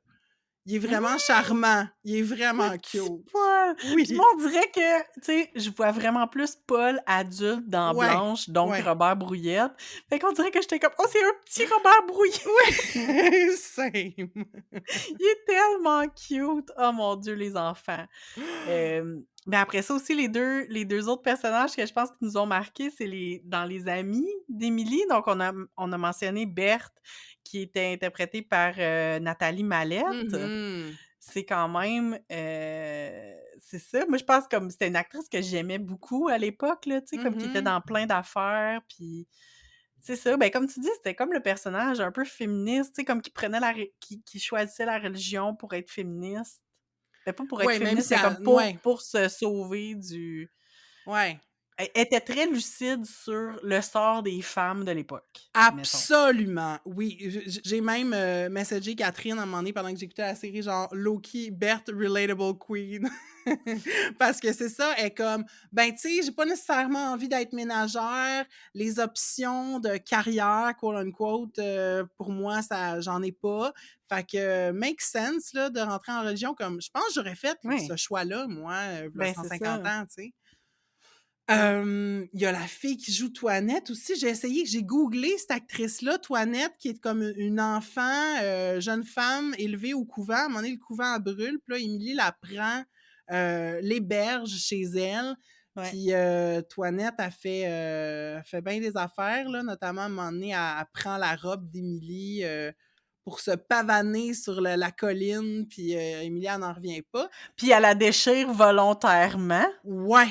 il est vraiment charmant. Il est Le vraiment petit cute. Paul! Puis moi, Oui, on dirait que, tu sais, je vois vraiment plus Paul adulte dans ouais, Blanche, donc ouais. Robert Brouillette. Fait qu'on dirait que j'étais comme: «Oh, c'est un petit Robert Brouillette! Ouais, same. Il est tellement cute!» Oh mon Dieu, les enfants. Mais après ça aussi, les deux autres personnages que je pense qui nous ont marqués, c'est dans les amis d'Émilie. Donc on a mentionné Berthe, qui était interprétée par, Nathalie Mallette. Mhm, C'est quand même, c'est ça. Moi, je pense comme c'était une actrice que j'aimais beaucoup à l'époque, là, tu sais, comme qui était mhm. dans plein d'affaires, puis c'est ça. Ben, comme tu dis, c'était comme le personnage un peu féministe, tu sais, comme qui prenait qui choisissait la religion pour être féministe. Ben, pas pour être Ouais, même féministe, si mais comme elle ouais, pour se sauver du ouais. elle était très lucide sur le sort des femmes de l'époque, mettons. Absolument, oui. J'ai même, messagé Catherine à un moment donné pendant que j'écoutais la série, genre low-key Berthe relatable queen. Parce que c'est ça, elle est comme: «Ben, tu sais, j'ai pas nécessairement envie d'être ménagère, les options de carrière, quote unquote, pour moi, ça j'en ai pas. Fait que make sense, là, de rentrer en religion», comme je pense que j'aurais fait ce Oui, choix-là, moi, v'là ben, c'est 150 ça. ans, tu sais. Mmh. Il y a la fille qui joue Toinette aussi. J'ai googlé cette actrice-là, Toinette, qui est comme une enfant, jeune femme élevée au couvent. À un moment donné, le couvent brûle, puis là, Émilie la prend, l'héberge chez elle. Ouais. Puis, Toinette, elle fait bien des affaires, là, notamment à un moment donné, elle prend la robe d'Émilie, pour se pavaner sur la colline, puis, Émilie, elle n'en revient pas. Puis elle la déchire volontairement. Ouais!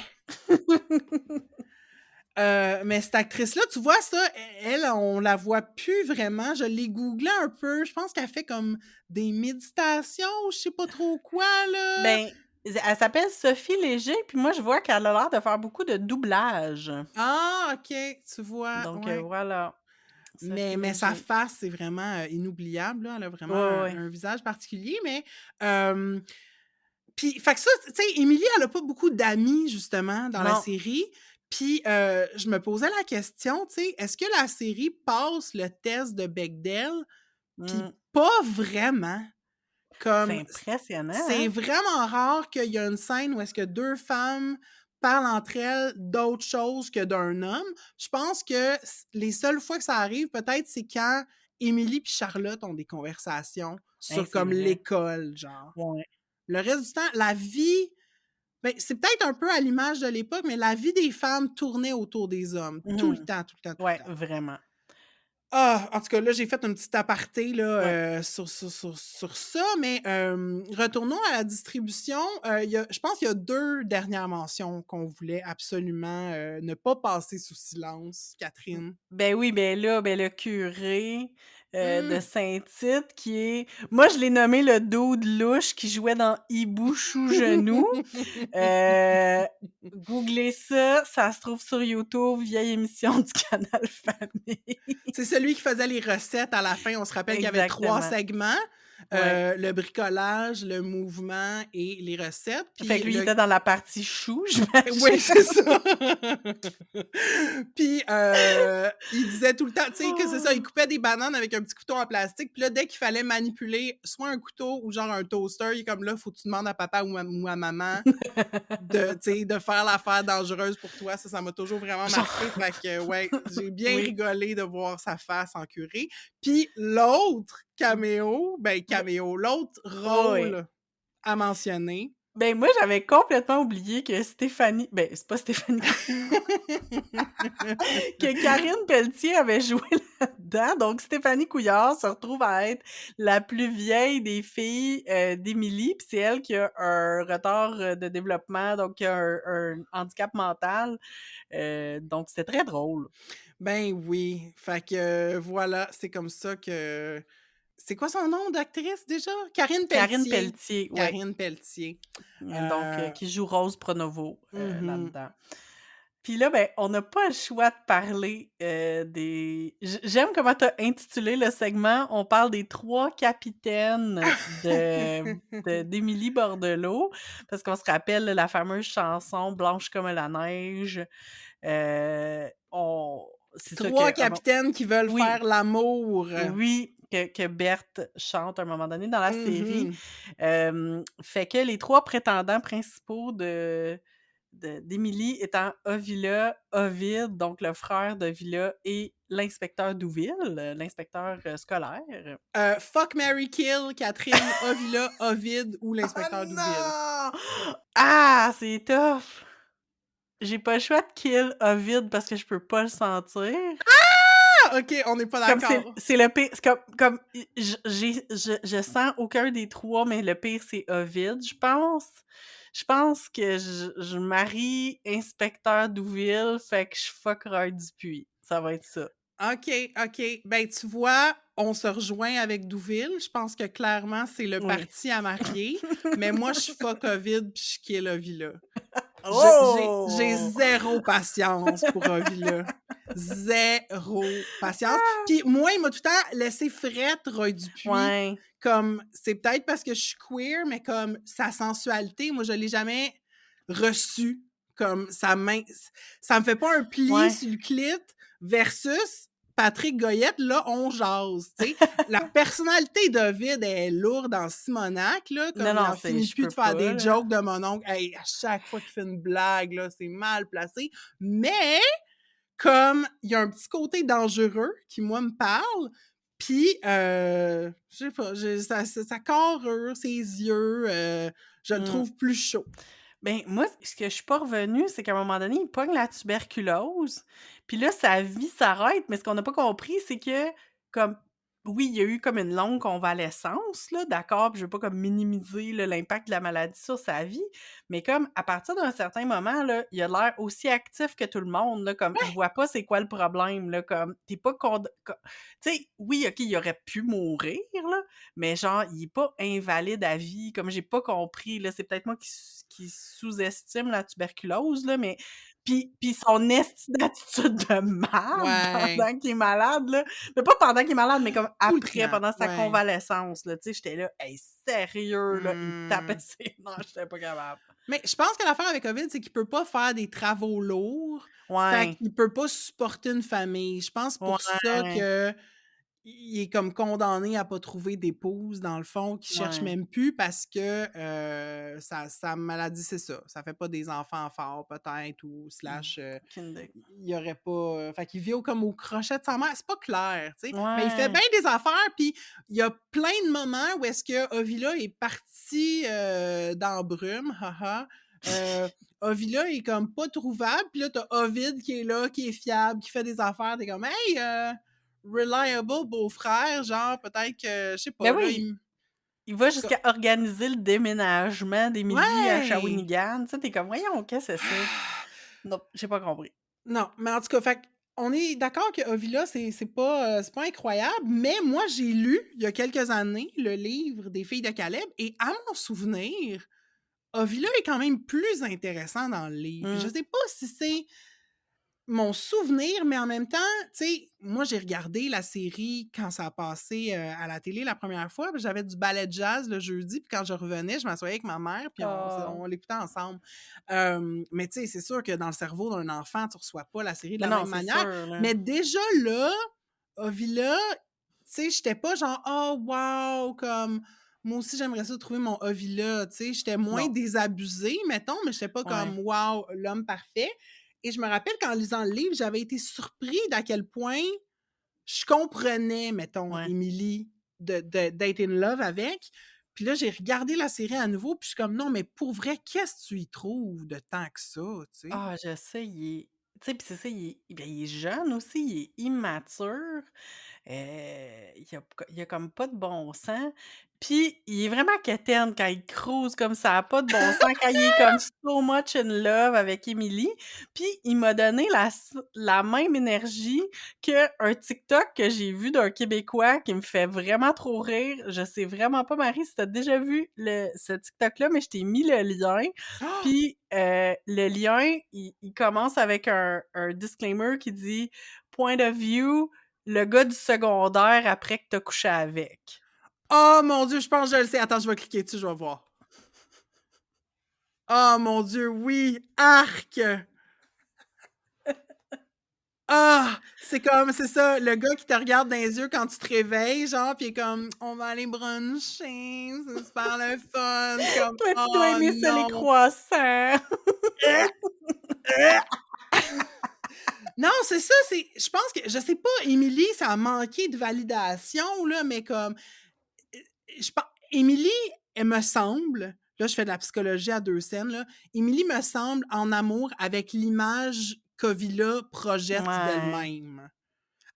Mais cette actrice-là, tu vois ça, elle, on la voit plus vraiment. Je l'ai googlé un peu. Je pense qu'elle fait comme des méditations, je sais pas trop quoi, là. Ben, elle s'appelle Sophie Léger, puis moi, je vois qu'elle a l'air de faire beaucoup de doublage. Ah, OK, tu vois, Donc, ouais. voilà, Sophie Mais sa Léger. face, c'est vraiment, inoubliable, là. Elle a Ouais, vraiment ouais, un ouais. visage particulier, mais hem, puis fait que ça, tu sais, Émilie, elle a pas beaucoup d'amis, justement, dans la Non. série. Puis, je me posais la question, tu sais, est-ce que la série passe le test de Bechdel? Puis Mmh. pas vraiment. C'est Comme impressionnant, c'est hein? vraiment rare qu'il y a une scène où est-ce que 2 femmes parlent entre elles d'autre chose que d'un homme. Je pense que les seules fois que ça arrive, peut-être, c'est quand Émilie puis Charlotte ont des conversations Hein, sur c'est comme vrai. l'école, genre. Ouais. Le reste du temps, la vie, ben, c'est peut-être un peu à l'image de l'époque, mais la vie des femmes tournait autour des hommes. Tout le Mmh. temps, tout le temps, tout Ouais, le temps. vraiment. Ah! En tout cas, là, j'ai fait un petit aparté Ouais. là, sur ça, mais retournons à la distribution. Il y a je pense qu'il y a 2 dernières mentions qu'on voulait absolument, ne pas passer sous silence, Mmh. Catherine. Ben oui, ben là, ben le curé, de Mmh. Saint-Tite qui est moi je l'ai nommé le dude louche qui jouait dans Hibou Chou Genou. Heu, googlez ça, ça se trouve sur YouTube, vieille émission du canal Famille. C'est celui qui faisait les recettes à la fin. On se rappelle qu'il y avait 3 Exactement, segments, ouais. le bricolage, le mouvement et les recettes. Fait Puis que lui, il le était dans la partie chou, oui, j'imagine. c'est ça. Puis, il disait tout le temps, tu sais, que c'est ça, il coupait des bananes avec un petit couteau en plastique, puis là, dès qu'il fallait manipuler soit un couteau ou genre un toaster, il est comme là: «Faut que tu demandes à papa ou à maman de, tu sais, de faire l'affaire dangereuse pour toi». Ça m'a toujours vraiment marqué. Genre Fait que, ouais, j'ai bien oui, rigolé de voir sa face en curé. Puis l'autre caméo, ben caméo, l'autre ouais. rôle à mentionner. Ben, moi, j'avais complètement oublié que Stéphanie ben, c'est pas Stéphanie que Karine Pelletier avait joué là-dedans. Donc Stéphanie Couillard se retrouve à être la plus vieille des filles, d'Émilie, puis c'est elle qui a un retard, de développement, donc qui a un handicap mental, donc c'était très drôle. Ben oui, fait que voilà, c'est comme ça que c'est quoi son nom d'actrice déjà? Karine Karine Pelletier. Pelletier, ouais, Karine Pelletier. donc Heu, qui joue Rose Pronovo, mmh là-dedans. Puis là, ben, on n'a pas le choix de parler, des j'aime comment tu as intitulé le segment. On parle des 3 capitaines d'Émilie Bordelot, parce qu'on se rappelle là, la fameuse chanson «Blanche comme la neige». On c'est ça 3 que à un mo capitaines qui veulent oui, faire l'amour. oui, que Berthe chante à un moment donné dans la série. Mmh. Fait que les 3 prétendants principaux d'Émilie étant Ovila, Ovide, donc le frère d'Ovila et l'inspecteur Douville, l'inspecteur, scolaire. Fuck, marry, kill, Catherine, Ovila, Ovid ou Ah l'inspecteur Douville. non! Ah, c'est tough! J'ai pas le choix de kill Ovide parce que je peux pas le sentir. Ah! OK, on n'est pas Comme d'accord. c'est le pire, c'est comme je sens aucun des 3, mais le pire, c'est Ovide, je pense. Je pense que je marie inspecteur Douville, fait que je fuck Roy Dupuis. Ça va être ça. OK, OK. Ben, tu vois, on se rejoint avec Douville. Je pense que clairement, c'est le Oui. parti à marier. Mais moi, je fuck Covid puis je kill Ovila. J'ai Oh! 0 patience pour Ovila. 0 patience. Puis moi, il m'a tout le temps laissé frette, Roy Dupuis. Ouais, Comme, c'est peut-être parce que je suis queer, mais comme sa sensualité, moi, je l'ai jamais reçue. Comme ça me fait pas un pli ouais. sur le clit versus Patrick Goyette, là, on jase, tu sais. La personnalité d'Ovid est lourde en Simonac, là, Non, comme il non, en c'est finit je plus peux de faire pas, des là. jokes de mon oncle. Hey, à chaque fois qu'il fait une blague, là, c'est mal placé. Mais comme il y a un petit côté dangereux qui, moi, me parle, puis, je sais pas, sa carrure, ses yeux, je le Mmh. trouve plus chaud. Ben, moi, ce que je suis pas revenue, c'est qu'à un moment donné, il pogne la tuberculose, puis là, sa vie s'arrête, mais ce qu'on n'a pas compris, c'est que, comme oui, il y a eu comme une longue convalescence, là, d'accord, puis je veux pas comme minimiser, là, l'impact de la maladie sur sa vie, mais comme à partir d'un certain moment, là, il a l'air aussi actif que tout le monde, là, comme je vois pas c'est quoi le problème, là, comme tu pas tu sais, oui, OK, il aurait pu mourir, là, mais genre, il est pas invalide à vie, comme j'ai pas compris, là. C'est peut-être moi qui sous-estime la tuberculose, là, mais puis son esti d'attitude de marde Ouais, pendant qu'il est malade, là. Mais pas pendant qu'il est malade, mais comme tout le après, temps, pendant sa ouais. convalescence, là. Tu sais, j'étais là: «Hey, sérieux, là?» Il me tapait Mmh. ses nerfs, j'étais pas capable. Mais je pense que l'affaire avec Covid, c'est qu'il peut pas faire des travaux lourds, fait Ouais, qu'il peut pas supporter une famille. Je pense pour ça ouais, que il est comme condamné à pas trouver d'épouse, dans le fond, qu'il cherche ouais. même plus parce que, sa maladie, c'est ça, ça fait pas des enfants forts peut-être ou Mmh, slash, aucune idée. il y aurait pas, fait qu'il vit comme au crochet de sa mère, c'est pas clair, tu sais? Mais il fait Ouais. bien des affaires, puis il y a plein de moments où est-ce que Ovila est parti, dans la brume, ha Ovila est comme pas trouvable, puis là, tu Ovid qui est là, qui est fiable, qui fait des affaires, tu comme: «Hey, reliable beau-frère», genre peut-être que, je sais Ben pas, là, oui, il va jusqu'à organiser le déménagement d'Émilie à ouais! Shawinigan. Tu sais, tu comme: «Voyons, qu'est-ce que c'est ça?» Non, j'ai pas compris. Non, mais en tout cas, fait On est d'accord que Ovila, c'est pas incroyable, mais moi, j'ai lu, il y a quelques années, le livre des filles de Caleb et à mon souvenir, Ovila est quand même plus intéressant dans le livre. Je Mmh. sais pas si c'est mon souvenir, mais en même temps, tu sais, moi, j'ai regardé la série quand ça a passé, à la télé la première fois, puis j'avais du ballet de jazz le jeudi, puis quand je revenais, je m'assoyais avec ma mère, puis Ah! on l'écoutait ensemble. Mais tu sais, c'est sûr que dans le cerveau d'un enfant, tu reçois pas la série de Mais la non, même c'est manière, sûr, là. mais déjà là, Ovila, tu sais, j'étais pas genre: «Oh wow!» comme moi aussi j'aimerais ça trouver mon Ovila, tu sais, j'étais moins Non. désabusée, mettons, mais j'étais pas Ouais. comme: «Wow, l'homme parfait». Et je me rappelle qu'en lisant le livre, j'avais été surpris d'à quel point je comprenais, mettons, Ouais. Émilie d'être in love avec. Puis là, j'ai regardé la série à nouveau, puis je suis comme: «Non, mais pour vrai, qu'est-ce que tu y trouves de tant que ça?» tu sais? Ah, je sais, il est tu sais, puis c'est ça, il est jeune aussi, il est immature. Il a comme pas de bon sens. Puis il est vraiment quétaine quand il cruise comme ça a pas de bon sens, quand il est comme so much in love avec Emily. Puis il m'a donné la même énergie qu'un TikTok que j'ai vu d'un Québécois qui me fait vraiment trop rire. Je sais vraiment pas, Marie, si tu as déjà vu ce TikTok-là, mais je t'ai mis le lien. Ah! Puis, le lien, il commence avec un disclaimer qui dit: «Point of view, le gars du secondaire après que tu couché avec». Oh mon Dieu, je pense que je le sais. Attends, je vais cliquer dessus, je vais voir. Oh mon Dieu, oui! Arc! Ah! C'est ça, le gars qui te regarde dans les yeux quand tu te réveilles, genre, puis il est comme: «On va aller bruncher, c'est super le fun». C'est comme: Toi, tu dois «Oh aimer ça les non!» croissants. Euh, euh. Non, c'est ça, je pense que je sais pas, Émilie, ça a manqué de validation, là, mais comme, je pen Émilie, elle me semble, là, je fais de la psychologie à 2 scènes, là. Émilie me semble en amour avec l'image qu'Ovila projette Ouais, d'elle-même.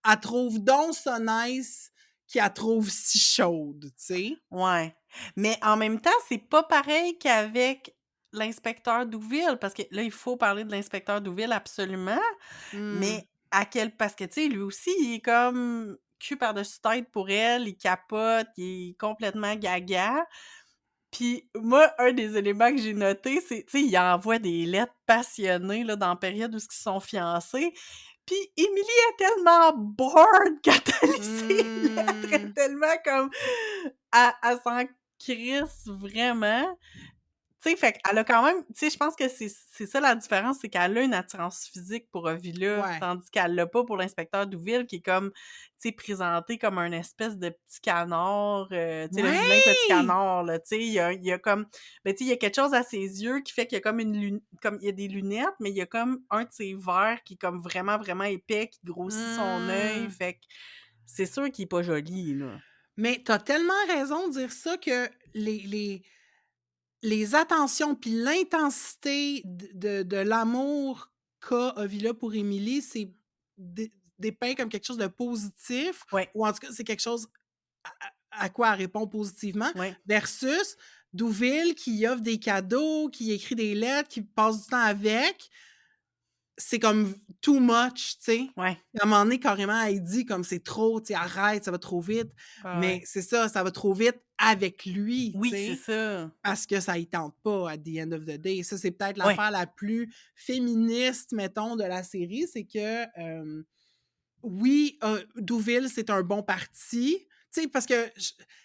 Elle trouve donc ça nice qu'elle trouve si chaude, tu sais? ouais. Mais en même temps, c'est pas pareil qu'avec l'inspecteur Douville, parce que là, il faut parler de l'inspecteur Douville absolument, Mmh. mais à quel parce que, tu sais, lui aussi, il est comme cul par-dessus tête pour elle, il capote, il est complètement gaga. Puis moi, un des éléments que j'ai noté, c'est, tu sais, il envoie des lettres passionnées, là, dans la période où ils sont fiancés. Puis Émilie est tellement bored quand elle lit ses lettres, elle est Mmh. tellement comme elle s'en crisse vraiment. Tu sais, fait qu'elle a quand même tu sais, je pense que c'est ça la différence, c'est qu'elle a une attirance physique pour Ovila, Ouais. tandis qu'elle l'a pas pour l'inspecteur Douville qui est comme, tu sais, présenté comme un espèce de petit canard, tu sais, le vilain petit Ouais! canard, là, tu sais, il y a comme ben, tu sais, il y a quelque chose à ses yeux qui fait qu'il y a comme comme il y a des lunettes, mais il y a comme un de ses verres qui est comme vraiment, vraiment épais, qui grossit son œil, Mmh. fait que c'est sûr qu'il est pas joli, là. Mais tu as tellement raison de dire ça que les attentions puis l'intensité de l'amour qu'a Ovila pour Émilie, c'est dépeint comme quelque chose de positif Ouais, ou en tout cas, c'est quelque chose à quoi elle répond positivement ouais, versus Douville qui offre des cadeaux, qui écrit des lettres, qui passe du temps avec. C'est comme too much, tu sais? ouais. À un moment donné, carrément, elle dit comme: «C'est trop, tu sais, arrête, ça va trop vite». Ah Mais ouais. c'est ça va trop vite avec lui, tu Oui, c'est sais? ça. Parce que ça y tente pas at the end of the day. Ça, c'est peut-être Ouais. l'affaire la plus féministe, mettons, de la série, c'est que, oui, Douville, c'est un bon parti. Tu sais, parce que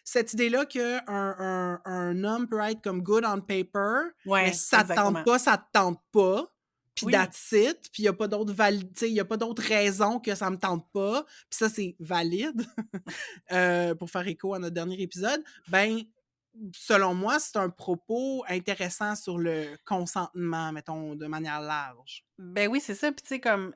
cette idée-là qu'un un homme peut être comme good on paper, mais Ouais, si ça te tente exactement. pas, ça te tente pas, puis Oui. that's it, puis il y a pas d'autres tu sais, il y a pas d'autres raisons que ça me tente pas, puis ça, c'est valide, pour faire écho à notre dernier épisode. Ben, selon moi, c'est un propos intéressant sur le consentement, mettons, de manière large. Ben oui, c'est ça. Puis tu sais, comme,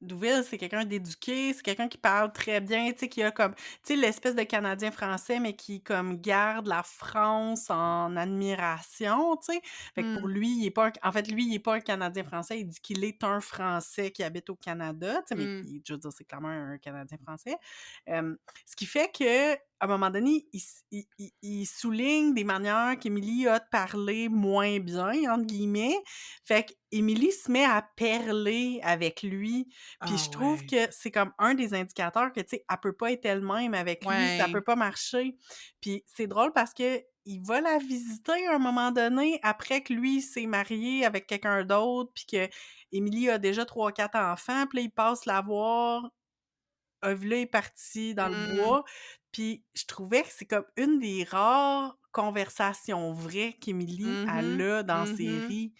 Douville, c'est quelqu'un d'éduqué, c'est quelqu'un qui parle très bien, tu sais, qui a comme, tu sais, l'espèce de Canadien français, mais qui comme garde la France en admiration, tu sais. Fait que pour Mmh. lui, il est pas en fait, lui, il est pas un Canadien français, il dit qu'il est un Français qui habite au Canada, tu sais, mais Mmh. qui je veux dire, c'est clairement un Canadien français. Ce qui fait que un moment donné, il souligne des manières qu'Émilie a de parler «moins bien» entre guillemets. Fait qu'Émilie se met à perler avec lui, puis Ah je trouve ouais. que c'est comme un des indicateurs que, tu sais, elle peut pas être elle-même avec lui, ça peut Ouais. pas marcher. Puis c'est drôle parce que il va la visiter à un moment donné après que lui s'est marié avec quelqu'un d'autre, puis que Émilie a déjà trois quatre enfants, puis là, il passe la voir. Là est parti dans le Mmh. bois, puis je trouvais que c'est comme une des rares conversations vraies qu'Émilie, elle Mmh. a dans la Mmh. série.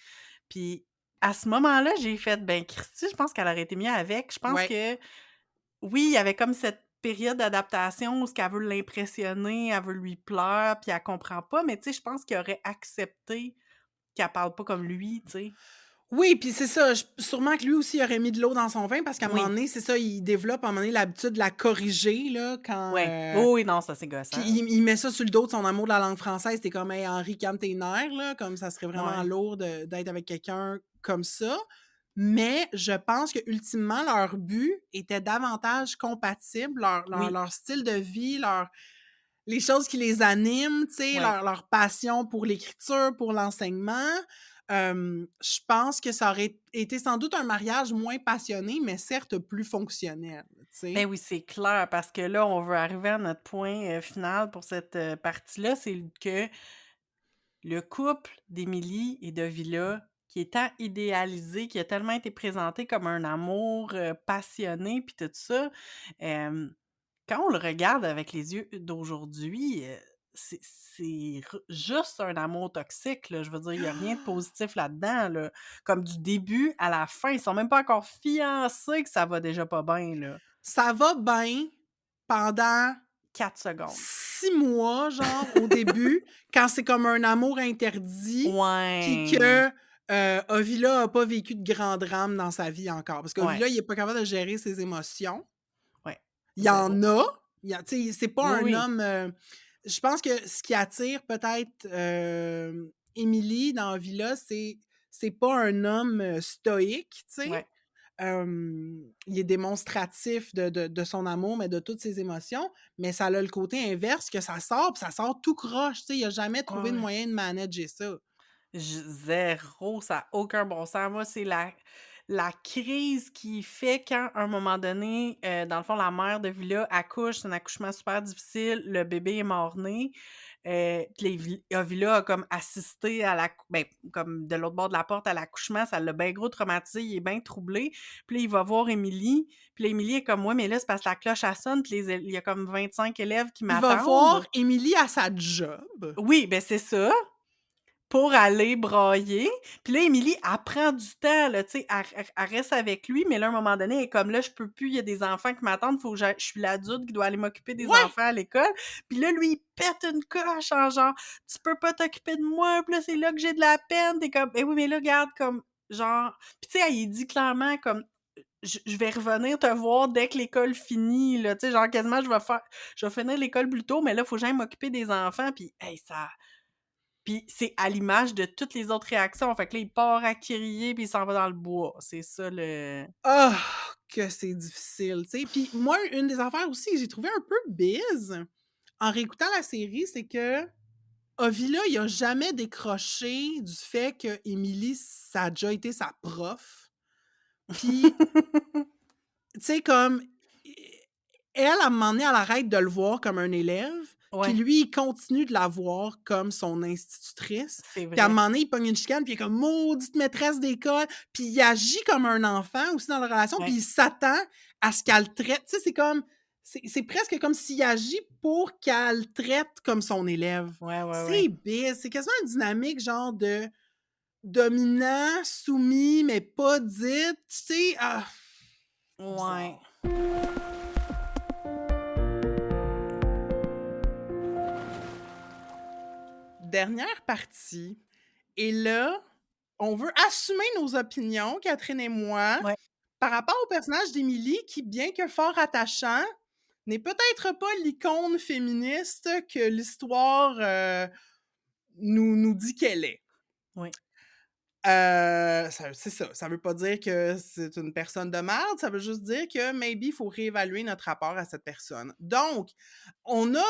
Puis à ce moment-là, j'ai fait: «Ben, Christy, je pense qu'elle aurait été mieux avec». Je pense Ouais. que oui, il y avait comme cette période d'adaptation où ce qu'elle veut l'impressionner, elle veut lui plaire, puis elle comprend pas, mais tu sais, je pense qu'il aurait accepté qu'elle parle pas comme lui, tu sais? Oui, puis c'est ça, sûrement que lui aussi il aurait mis de l'eau dans son vin parce qu'à un moment Oui, donné, c'est ça, il développe à un moment donné l'habitude de la corriger là quand, ouais. Oui, oui, non, ça c'est puis gossant. il met ça sur le dos de son amour de la langue française. Tu comme: «Hey Henri, calme tes nerfs là», comme ça serait vraiment Ouais, lourd d'être avec quelqu'un comme ça. Mais je pense que ultimement leur but était davantage compatible, oui, leur style de vie, les choses qui les animent, tu sais, ouais. leur passion pour l'écriture, pour l'enseignement. Je pense que ça aurait été sans doute un mariage moins passionné, mais certes plus fonctionnel, tu Ben sais? oui, c'est clair parce que là, on veut arriver à notre point, final pour cette, partie-là, c'est que le couple d'Émilie et de Villa, qui est tant idéalisé, qui a tellement été présenté comme un amour, passionné puis tout ça, hem, quand on le regarde avec les yeux d'aujourd'hui, c'est juste un amour toxique, là. Je veux dire, il y a rien de positif là-dedans, là. Comme du début à la fin, ils sont même pas encore fiancés que ça va déjà pas bien, là. Ça va bien pendant 4 secondes. 6 mois, genre, au début, quand c'est comme un amour interdit, puis Ouais, que, Ovila a pas vécu de grand drame dans sa vie encore. Parce ouais, qu'Ovila, il est pas capable de gérer ses émotions. ouais, Il y zéro. en a, il y a tu sais, c'est pas Oui, un oui, homme, je pense que ce qui attire peut-être, Émilie dans Villa, c'est pas un homme, stoïque, tu sais. ouais. Il est démonstratif de son amour, mais de toutes ses émotions, mais ça a le côté inverse que ça sort, puis ça sort tout croche, tu sais. Il a jamais Ouais, trouvé de ouais. moyen de manager ça. Zéro, ça a aucun bon sens. Moi, c'est la crise qui fait quand, à un moment donné, dans le fond, la mère de Villa accouche, c'est un accouchement super difficile, le bébé est mort-né, puis Villa a comme assisté à ben, comme de l'autre bord de la porte à l'accouchement, ça l'a bien gros traumatisé, il est bien troublé. Puis là, il va voir Émilie, puis là, Émilie est comme: «Ouais, mais là, c'est parce que la cloche, elle sonne, puis il y a comme 25 élèves qui Il va voir m'attendent». Émilie à sa job. Oui, ben, c'est ça. Pour aller brailler. Puis là, Émilie, elle prend du temps, là, tu sais, elle reste avec lui, mais là, à un moment donné, elle est comme: «Là, je peux plus, il y a des enfants qui m'attendent, faut que je suis l'adulte qui doit aller m'occuper des Ouais! enfants à l'école». Puis là, lui, il pète une coche en genre: «Tu peux pas t'occuper de moi, puis là, c'est là que j'ai de la peine». Tu comme: «Eh oui, mais là, regarde, comme genre» puis tu sais, elle lui dit clairement comme: «Je vais revenir te voir dès que l'école finit», là, tu sais, genre quasiment: «Je vais finir l'école plus tôt, mais là, faut que j'aille m'occuper des enfants». Puis hey, ça puis c'est à l'image de toutes les autres réactions. Fait que là, il part à crier, puis il s'en va dans le bois. C'est ça le Ah! Que c'est difficile, tu sais. Puis moi, une des affaires aussi que j'ai trouvé un peu biz, en réécoutant la série, c'est que Ovila, il a jamais décroché du fait que Émilie, ça a déjà été sa prof. Puis, tu sais, comme, elle, à un moment donné, elle arrête de le voir comme un élève, puis Ouais, lui, il continue de la voir comme son institutrice. c'est Puis à un vrai. moment donné, il pogne une chicane, puis il est comme maudite maîtresse d'école, puis il agit comme un enfant aussi dans la relation, puis Ouais, il s'attend à ce qu'elle le traite. Tu sais, c'est comme, c'est presque comme s'il agit pour qu'elle le traite comme son élève. ouais, ouais, ouais. C'est bête, c'est quasiment une dynamique genre de dominant, soumis, mais pas dit, tu sais, ah, Ouais. bizarre. Dernière partie. Et là, on veut assumer nos opinions, Catherine et moi, Ouais. par rapport au personnage d'Émilie qui, bien que fort attachant, n'est peut-être pas l'icône féministe que l'histoire, nous dit qu'elle est. Oui. c'est ça, ça veut pas dire que c'est une personne de merde, ça veut juste dire que maybe il faut réévaluer notre rapport à cette personne. Donc, on a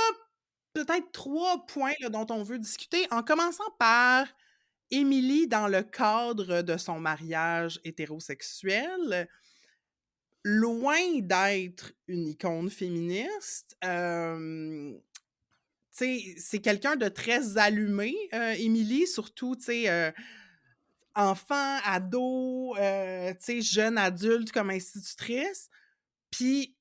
peut-être 3 points, là, dont on veut discuter, en commençant par Émilie dans le cadre de son mariage hétérosexuel. Loin d'être une icône féministe, tu sais, c'est quelqu'un de très allumé, Émilie, surtout, tu sais, enfant, ado, tu sais, jeune adulte comme institutrice. Puis,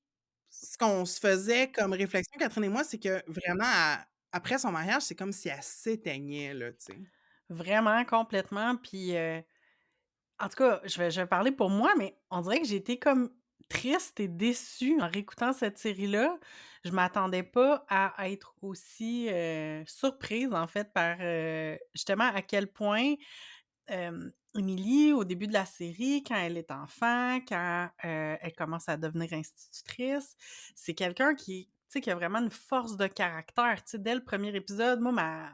ce qu'on se faisait comme réflexion, Catherine et moi, c'est que vraiment, après son mariage, c'est comme si elle s'éteignait, là, tu sais. Vraiment, complètement, puis, en tout cas, je vais parler pour moi, mais on dirait que j'ai été comme triste et déçue en réécoutant cette série-là. Je m'attendais pas à être aussi, surprise, en fait, par, justement à quel point Émilie, au début de la série, quand elle est enfant, quand, elle commence à devenir institutrice, c'est quelqu'un qui, tu sais, qui a vraiment une force de caractère. Tu sais, dès le premier épisode, moi,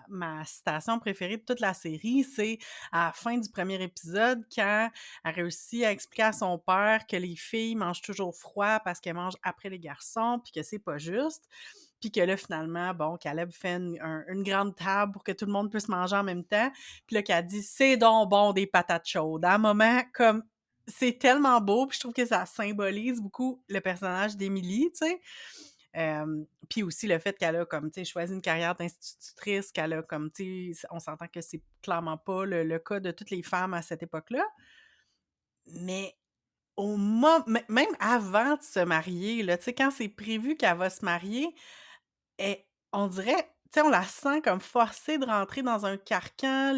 ma citation préférée de toute la série, c'est à la fin du premier épisode, quand elle réussit à expliquer à son père que les filles mangent toujours froid parce qu'elles mangent après les garçons, puis que c'est pas juste. Puis que là, finalement, bon, Caleb fait une grande table pour que tout le monde puisse manger en même temps. Puis là, qu'elle dit: «C'est donc bon des patates chaudes». À un moment, comme c'est tellement beau, puis je trouve que ça symbolise beaucoup le personnage d'Émilie, tu sais? Puis aussi le fait qu'elle a comme, tu sais, choisi une carrière d'institutrice, qu'elle a comme, tu sais, on s'entend que c'est clairement pas le cas de toutes les femmes à cette époque-là. Mais même avant de se marier, là, tu sais, quand c'est prévu qu'elle va se marier, et on dirait, tu sais, on la sent comme forcée de rentrer dans un carcan,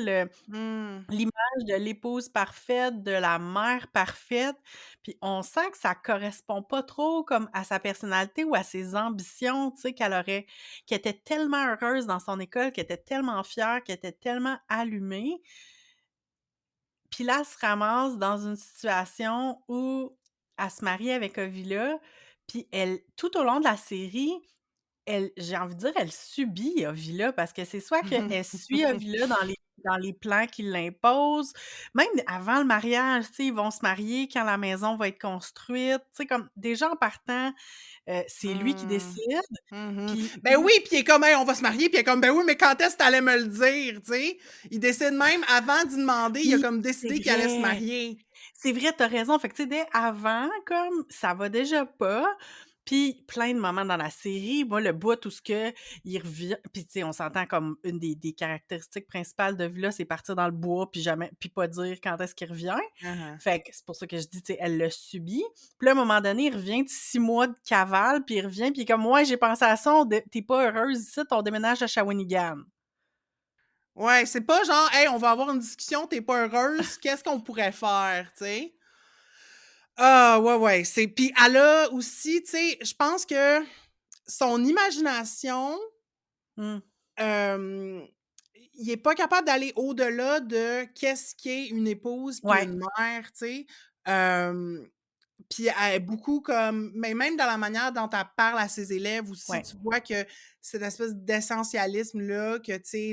Mmh. l'image de l'épouse parfaite, de la mère parfaite, puis on sent que ça correspond pas trop comme à sa personnalité ou à ses ambitions, tu sais, qu'elle était tellement heureuse dans son école, qu'elle était tellement fière, qu'elle était tellement allumée. Puis là, elle se ramasse dans une situation où elle se marie avec Ovila, puis elle tout au long de la série, j'ai envie de dire, elle subit Ovila parce que c'est soit qu'elle suit Ovila dans les plans qu'il l'impose, même avant le mariage, tu sais, ils vont se marier quand la maison va être construite, tu sais, comme déjà en partant, c'est lui qui Mmh. décide, Mmh. puis Ben oui, puis il est comme: «Hey, on va se marier», puis elle est comme: «Ben oui, mais quand est-ce que tu allais me le dire?» Tu sais? Il décide même avant d'y demander, il a oui, comme c'est décidé qu'il allait se vrai. marier. C'est vrai, tu as raison. Fait que, tu sais, dès avant, comme, ça va déjà pas. Puis plein de moments dans la série, moi, le bout où ce que il revient puis tu sais, on s'entend comme une des caractéristiques principales de Villa, c'est partir dans le bois puis pas dire quand est-ce qu'il revient. Hein, hein. Fait que c'est pour ça que je dis, tu sais, elle le subit. Puis là, à un moment donné, il revient de 6 mois de cavale, puis il revient, puis il est comme: «Ouais, j'ai pensé à ça, tu pas heureuse ici, on déménage à Shawinigan». Ouais, c'est pas genre: «Hey, on va avoir une discussion, tu es pas heureuse, qu'est-ce qu'on pourrait faire?» Tu sais? Ah ouais, ouais, c'est puis elle a aussi, tu sais, je pense que son imagination, Mmh. hem, il est pas capable d'aller au-delà de qu'est-ce qu'est une épouse puis Ouais, une mère, tu sais? Hem Puis elle est beaucoup comme mais même dans la manière dont elle parle à ses élèves aussi, ouais, tu vois que cette espèce d'essentialisme-là, que tu sais,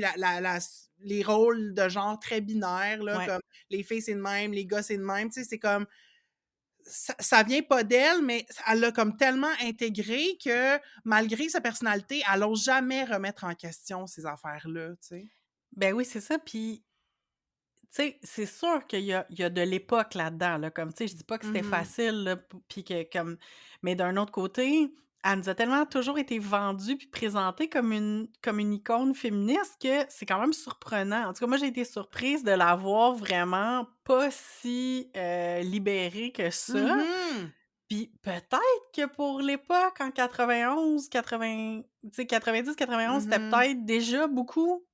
les rôles de genre très binaires, là, ouais. comme les filles, c'est de même, les gars, c'est de même, tu sais, c'est comme ça vient pas d'elle, mais elle l'a comme tellement intégré que malgré sa personnalité, elle ose jamais remettre en question ces affaires-là, tu sais. Ben oui, c'est ça, puis tu sais, c'est sûr qu'il y a de l'époque là-dedans, là, comme, tu sais, je dis pas que c'était Mmh. facile, là, puis que comme mais d'un autre côté, elle nous a tellement toujours été vendue puis présentée comme une icône féministe que c'est quand même surprenant. En tout cas, moi, j'ai été surprise de la voir vraiment pas si, libérée que ça. Mmh. Puis peut-être que pour l'époque, en 91, 80, tu sais, 90-91, c'était Mmh. peut-être déjà beaucoup.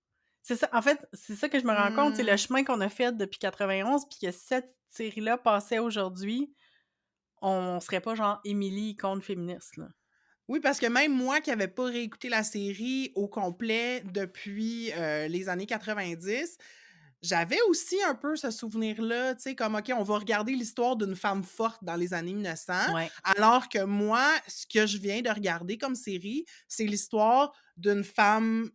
C'est ça, en fait, c'est ça que je me rends compte, c'est le Mmh. chemin qu'on a fait depuis 91, puis que si cette série-là passait aujourd'hui, on serait pas genre Émilie, icône féministe, là. Oui, parce que même moi qui avais pas réécouté la série au complet depuis, les années 90, j'avais aussi un peu ce souvenir-là, tu sais, comme OK, on va regarder l'histoire d'une femme forte dans les années 1900, Ouais, alors que moi, ce que je viens de regarder comme série, c'est l'histoire d'une femme,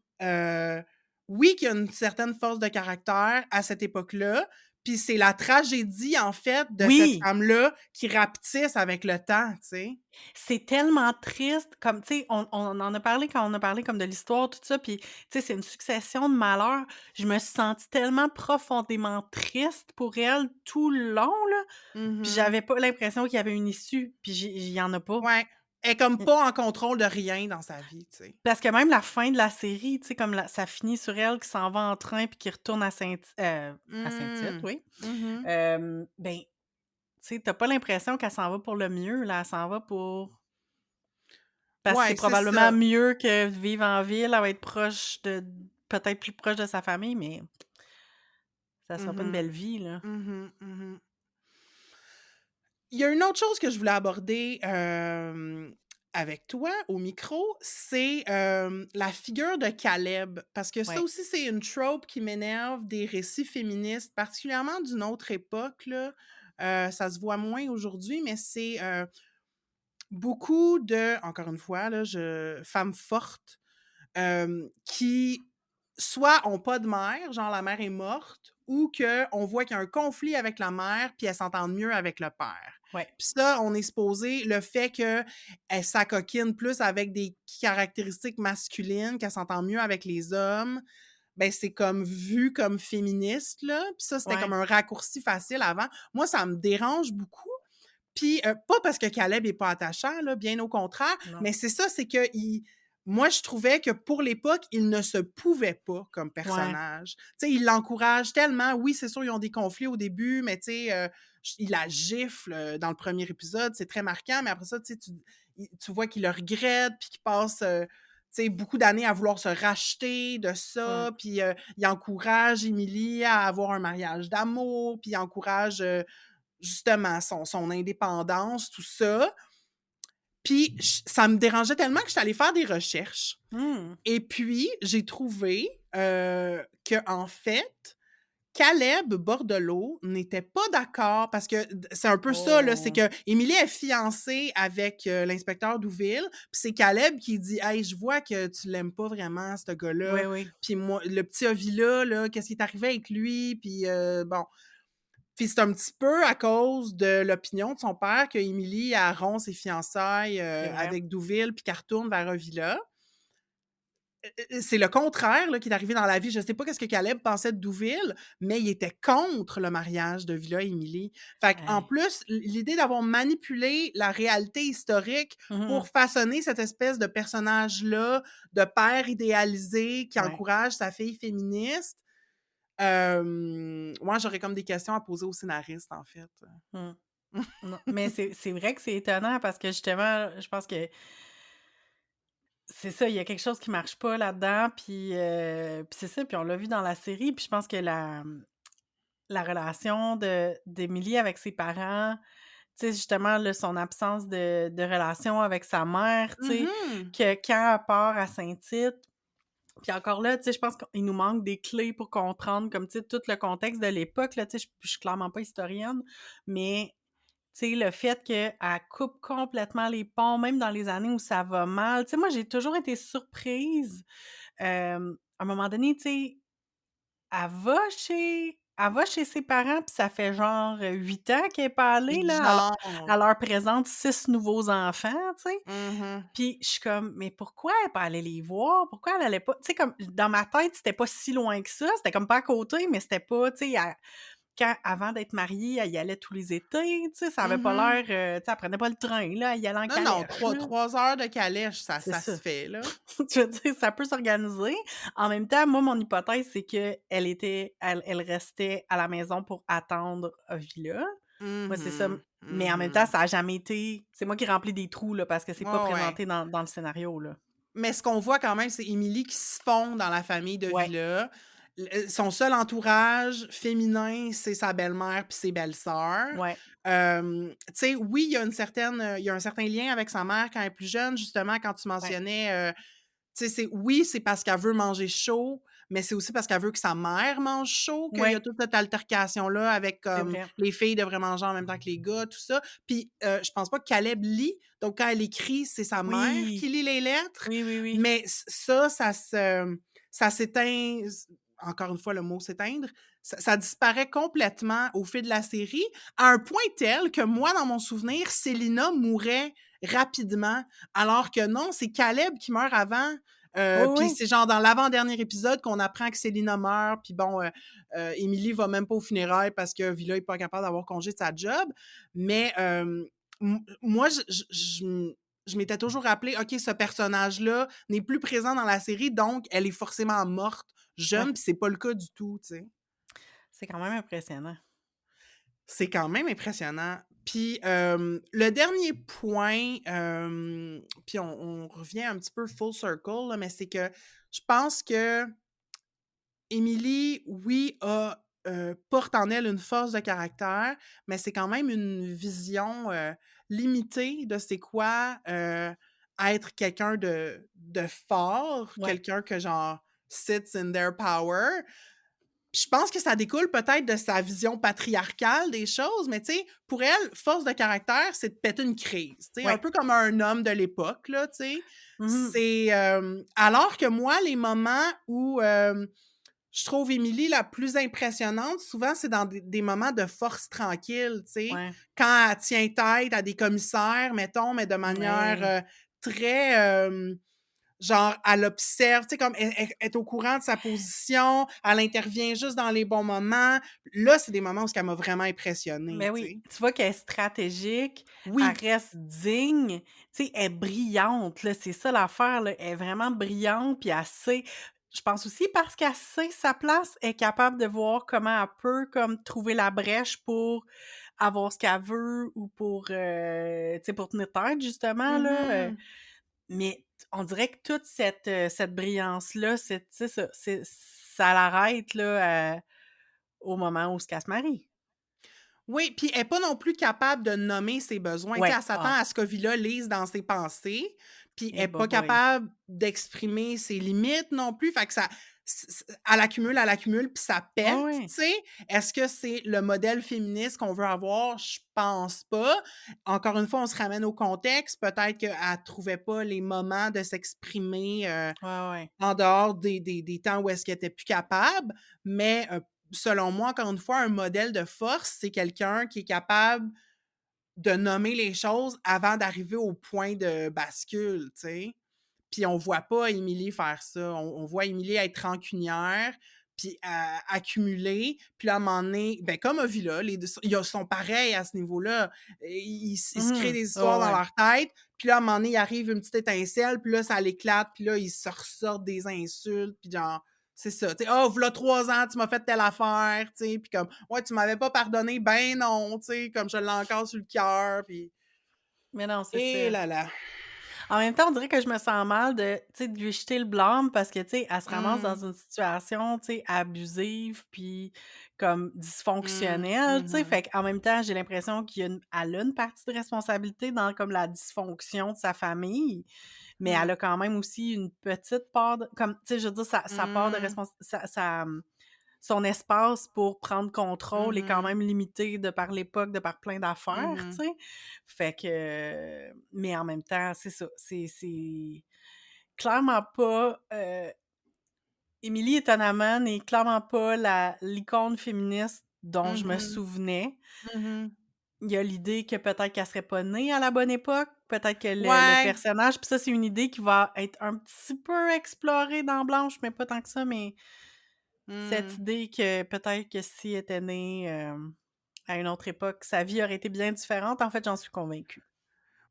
oui, qui a une certaine force de caractère à cette époque-là, Puis c'est la tragédie, en fait, de cette Oui! femme-là qui rapetisse avec le temps, tu sais? C'est tellement triste, comme, tu sais, on en a parlé quand on a parlé comme de l'histoire, tout ça, puis, tu sais, c'est une succession de malheurs. Je me suis sentie tellement profondément triste pour elle tout le long, là, puis Mmh. j'avais pas l'impression qu'il y avait une issue, puis il y en a pas. Ouais. Elle est comme Mmh, pas en contrôle de rien dans sa vie, tu sais? parce que même la fin de la série, tu sais, comme la ça finit sur elle qui s'en va en train puis qui retourne à Saint-Tite, Mmh. oui. Mmh. Ben, tu sais, tu pas l'impression qu'elle s'en va pour le mieux, là, elle s'en va pour parce que c'est Ouais, c'est probablement ça. mieux que vivre en ville, elle va être proche de peut-être plus proche de sa famille, mais ça sera pas une Mmh. belle vie, là. Mmh. Mmh. Il y a une autre chose que je voulais aborder, avec toi au micro, c'est, la figure de Caleb. Parce que ça Ouais, aussi, c'est une trope qui m'énerve des récits féministes, particulièrement d'une autre époque, là. Ça se voit moins aujourd'hui, mais c'est, beaucoup de encore une fois, là, femmes fortes, qui soit ont pas de mère, genre la mère est morte, ou qu'on voit qu'il y a un conflit avec la mère, puis elles s'entendent mieux avec le père. ouais, Puis ça, on est supposé le fait qu'elle s'acoquine plus avec des caractéristiques masculines, qu'elle s'entend mieux avec les hommes, ben, c'est comme vu comme féministe, là, puis ça, c'était comme ouais, un raccourci facile avant. Moi, ça me dérange beaucoup, puis, pas parce que Caleb est pas attachant, là, bien au contraire, non, mais c'est ça, c'est que moi, je trouvais que pour l'époque, il ne se pouvait pas comme ouais, personnage. Tu sais, il l'encourage tellement. Oui, c'est sûr, ils ont des conflits au début, mais tu sais, il la gifle, dans le premier épisode, c'est très marquant, mais après ça, tu sais, tu vois qu'il le regrette, puis qu'il passe, tu sais, beaucoup d'années à vouloir se racheter de mmh, ça, puis, il encourage Émilie à avoir un mariage d'amour, puis il encourage, justement, son indépendance, tout ça. Puis ça me dérangeait tellement que j'étais allée faire des recherches. mmh. Et puis, j'ai trouvé, qu'en fait, Caleb Bordelot n'était pas d'accord parce que c'est un peu ça, là, c'est Oh! qu'Émilie est fiancée avec, l'inspecteur Douville, puis c'est Caleb qui dit: «Hey, je vois que tu l'aimes pas vraiment, ce Oui, gars-là, oui, puis moi le petit Ovila, là, qu'est-ce qui est arrivé avec lui?» Puis, bon, puis c'est un petit peu à cause de l'opinion de son père qu'Émilie, elle rompt ses fiançailles, c'est vrai. avec Douville puis qu'elle retourne vers Ovila. C'est le contraire, là, qui est arrivé dans la vie. Je sais pas qu'est-ce que Caleb pensait de Douville, mais il était contre le mariage de Villa et Émilie. Fait qu'en Hey. plus, l'idée d'avoir manipulé la réalité historique Mmh. pour façonner cette espèce de personnage-là, de père idéalisé qui Ouais. encourage sa fille féministe, moi, j'aurais comme des questions à poser au scénariste, en fait. Mmh. Non, mais c'est vrai que c'est étonnant parce que justement, je pense que c'est ça, il y a quelque chose qui marche pas là-dedans, puis c'est ça, puis on l'a vu dans la série, puis je pense que la relation d'Émilie avec ses parents, tu sais, justement, là, son absence de relation avec sa mère, tu sais, Mmh. que quand elle part à Saint-Tite, puis encore là, tu sais, je pense qu'il nous manque des clés pour comprendre comme, tu sais, tout le contexte de l'époque, là, tu sais, je suis clairement pas historienne, mais tu sais, le fait qu'elle coupe complètement les ponts, même dans les années où ça va mal. Tu sais, moi, j'ai toujours été surprise. À un moment donné, tu sais, elle va chez ses parents, puis ça fait genre, 8 ans qu'elle est pas allée, là. Genre. Elle leur présente 6 nouveaux enfants, tu sais. Mmh. Puis je suis comme: «Mais pourquoi elle est pas allée les voir? Pourquoi elle allait pas?» Tu sais, comme dans ma tête, c'était pas si loin que ça. C'était comme pas à côté, mais c'était pas, tu sais, quand avant d'être mariée, elle y allait tous les étés, tu sais, ça avait pas Mmh. l'air, tu sais, elle prenait pas le train, là, elle y allait en Non, non, calèche, 3 là. 3 heures de calèche, ça C'est ça ça. se fait, là. Je veux dire, ça peut s'organiser. En même temps, moi, mon hypothèse, c'est qu'elle restait à la maison pour attendre Ovila. Moi, c'est ça, Mhm, mais en même temps, mhm. ça a jamais été c'est moi qui remplis des trous, là, parce que c'est pas Ouais, ouais. présenté dans le scénario, là. Mais ce qu'on voit quand même, c'est Émilie qui se fond dans la famille de Ouais, Villa. Son seul entourage féminin, c'est sa belle-mère puis ses belles-sœurs. ouais, Tu sais, oui, il y a un certain lien avec sa mère quand elle est plus jeune, justement, quand tu ouais, mentionnais, tu sais, c'est parce qu'elle veut manger chaud, mais c'est aussi parce qu'elle veut que sa mère mange chaud qu'il y a ouais, toute cette altercation-là avec, c'est comme, vrai. les filles devraient manger en même temps que les gars, tout ça. Puis, je pense pas que Caleb lit, donc quand elle écrit, c'est sa mère Oui, qui lit les lettres, oui, oui, oui. mais ça s'éteint encore une fois le mot «s'éteindre», ça disparaît complètement au fil de la série, à un point tel que moi, dans mon souvenir, Célina mourait rapidement, alors que non, c'est Caleb qui meurt avant. Oui, Puis oui. c'est genre dans l'avant-dernier épisode qu'on apprend que Célina meurt, puis bon, Emily va même pas aux funérailles parce que Villa est pas capable d'avoir congé de sa job. Mais moi, je m'étais toujours rappelé, OK, ce personnage-là n'est plus présent dans la série, donc elle est forcément morte Ouais, jeune, puis c'est pas le cas du tout, tu sais. c'est quand même impressionnant. C'est quand même impressionnant. Puis, le dernier point, puis on revient un petit peu full circle, là, mais c'est que je pense que Émilie, oui, porte en elle une force de caractère, mais c'est quand même une vision, limitée de c'est quoi, être quelqu'un de fort, Ouais, quelqu'un que genre sits in their power. Puis je pense que ça découle peut-être de sa vision patriarcale des choses, mais tu sais, pour elle, force de caractère, c'est de péter une crise, tu sais, un ouais. peu comme un homme de l'époque, là, tu sais. Mmh. C'est, alors que moi, les moments où, je trouve Émilie la plus impressionnante, souvent, c'est dans des moments de force tranquille, tu sais. Ouais. Quand elle tient tête à des commissaires, mettons, mais de manière, Ouais. très, genre, elle observe, tu sais, comme elle est au courant de sa position, elle intervient juste dans les bons moments. Là, c'est des moments où ce qu'elle m'a vraiment impressionnée, Mais tu oui, sais. tu vois qu'elle est stratégique, elle Oui. reste digne, tu sais, elle est brillante, là, c'est ça l'affaire, là, elle est vraiment brillante, puis elle sait je pense aussi parce qu'elle sait sa place, elle est capable de voir comment elle peut comme trouver la brèche pour avoir ce qu'elle veut ou pour, tu sais, pour tenir tête justement là, Mmh. mais on dirait que toute cette brillance-là, c'est tu sais ça l'arrête là, au moment où ce qu'elle se marie. Oui, puis elle est pas non plus capable de nommer ses besoins. Tu sais, Ouais, elle s'attend ah, à ce que Villa lise dans ses pensées, puis elle eh est pas boy. capable d'exprimer ses limites non plus. Fait que ça elle accumule, puis ça Ouais, pète, tu ouais. sais. Est-ce que c'est le modèle féministe qu'on veut avoir? Je pense pas. Encore une fois, on se ramène au contexte. Peut-être qu'elle trouvait pas les moments de s'exprimer, Ouais, ouais. en dehors des temps où est-ce qu'elle était plus capable, mais selon moi, encore une fois, un modèle de force, c'est quelqu'un qui est capable de nommer les choses avant d'arriver au point de bascule, tu sais? Puis on voit pas Émilie faire ça. On voit Émilie être rancunière, puis accumuler, puis là, à un moment donné, ben, comme Ovila, les 2 ils sont pareils à ce niveau-là. Ils se créent Mmh. des Ouais, histoires dans ouais. leur tête, puis là, à un moment donné, il arrive une petite étincelle, puis là, ça l'éclate, puis là, ils se ressortent des insultes, puis genre, c'est ça, tu sais: «Ah, v'là 3 ans, tu m'as fait telle affaire», tu sais? Puis comme: «Ouais, tu m'avais pas pardonné». Ben non, tu sais, comme je l'ai encore sur le cœur, puis Mais non, c'est et ça. là là. En même temps, on dirait que je me sens mal de, tu sais, de lui jeter le blâme parce que, tu sais, elle se ramasse dans Mmh. une situation, tu sais, abusive puis comme Mmh. dysfonctionnelle, tu sais. Mmh. Fait qu'en même temps, j'ai l'impression qu'il y a elle a une partie de responsabilité dans comme la dysfonction de sa famille, mais elle Mmh. a quand même aussi une petite part de comme, tu sais, je veux dire, sa part de Mmh. son espace pour prendre contrôle est quand Mmh. même limité de par l'époque, de par plein d'affaires, Mmh. tu sais? Fait que mais en même temps, c'est ça, c'est clairement pas, Émilie, étonnamment, n'est clairement pas l'icône féministe dont je me Mmh. souvenais. Mmh. Il y a l'idée que peut-être qu'elle serait pas née à la bonne époque, peut-être que le Ouais. personnage puis ça, c'est une idée qui va être un petit peu explorée dans Blanche, mais pas tant que ça, mais cette Mmh. idée que peut-être que si elle était née, à une autre époque, sa vie aurait été bien différente, en fait, j'en suis convaincue.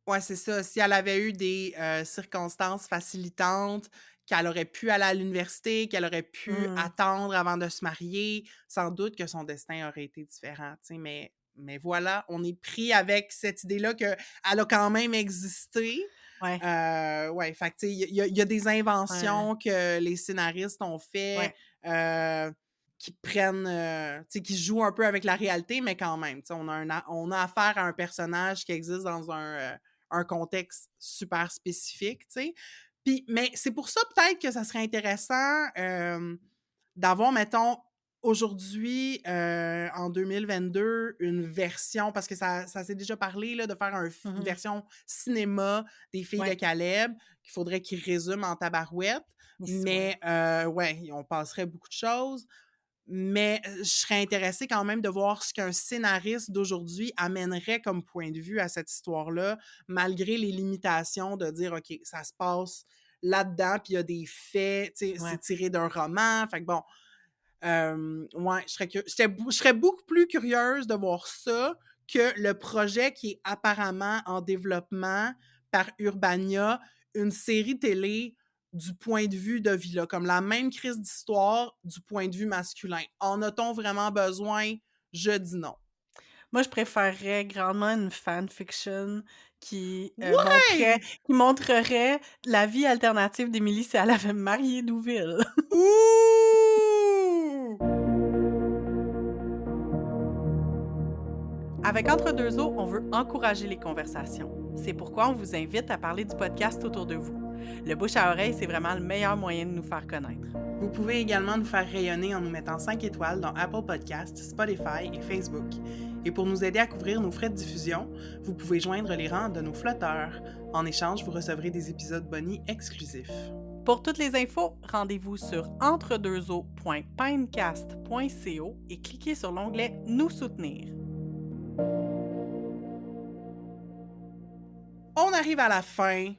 Ouais, c'est ça. Si elle avait eu des, circonstances facilitantes, qu'elle aurait pu aller à l'université, qu'elle aurait pu Mmh. attendre avant de se marier, sans doute que son destin aurait été différent, tu sais, mais voilà, on est pris avec cette idée-là qu'elle a quand même existé. Ouais, Ouais, fait que tu sais, il y a des ouais, inventions que les scénaristes ont fait, ouais. heu, qui prennent, tu sais, qui jouent un peu avec la réalité, mais quand même, tu sais, on a affaire à un personnage qui existe dans un contexte super spécifique, tu sais. Puis mais c'est pour ça peut-être que ça serait intéressant, d'avoir, mettons, aujourd'hui, en 2022, une version parce que ça s'est déjà parlé, là, de faire une Mmh. version cinéma des Filles de Ouais, Caleb, qu'il faudrait qu'ils résument en tabarouette. et Mais ouais. ouais, on passerait beaucoup de choses. Mais je serais intéressée quand même de voir ce qu'un scénariste d'aujourd'hui amènerait comme point de vue à cette histoire-là, malgré les limitations de dire: «OK, ça se passe là-dedans, puis il y a des faits, tu sais, c'est Ouais. tiré d'un roman». Fait que bon, ouais, je serais beaucoup plus curieuse de voir ça que le projet qui est apparemment en développement par Urbania, une série télé du point de vue de Villa, comme la même crise d'histoire du point de vue masculin. En a-t-on vraiment besoin? Je dis non. Moi, je préférerais grandement une fanfiction qui, Ouais! qui montrerait la vie alternative d'Émilie si elle avait marié Douville. Ouh! Avec Entre deux eaux, on veut encourager les conversations. C'est pourquoi on vous invite à parler du podcast autour de vous. Le bouche à oreille, c'est vraiment le meilleur moyen de nous faire connaître. Vous pouvez également nous faire rayonner en nous mettant 5 étoiles dans Apple Podcasts, Spotify et Facebook. Et pour nous aider à couvrir nos frais de diffusion, vous pouvez joindre les rangs de nos flotteurs. En échange, vous recevrez des épisodes bonus exclusifs. Pour toutes les infos, rendez-vous sur entredeuxeaux.pinecast.co et cliquez sur l'onglet Nous soutenir. On arrive à la fin.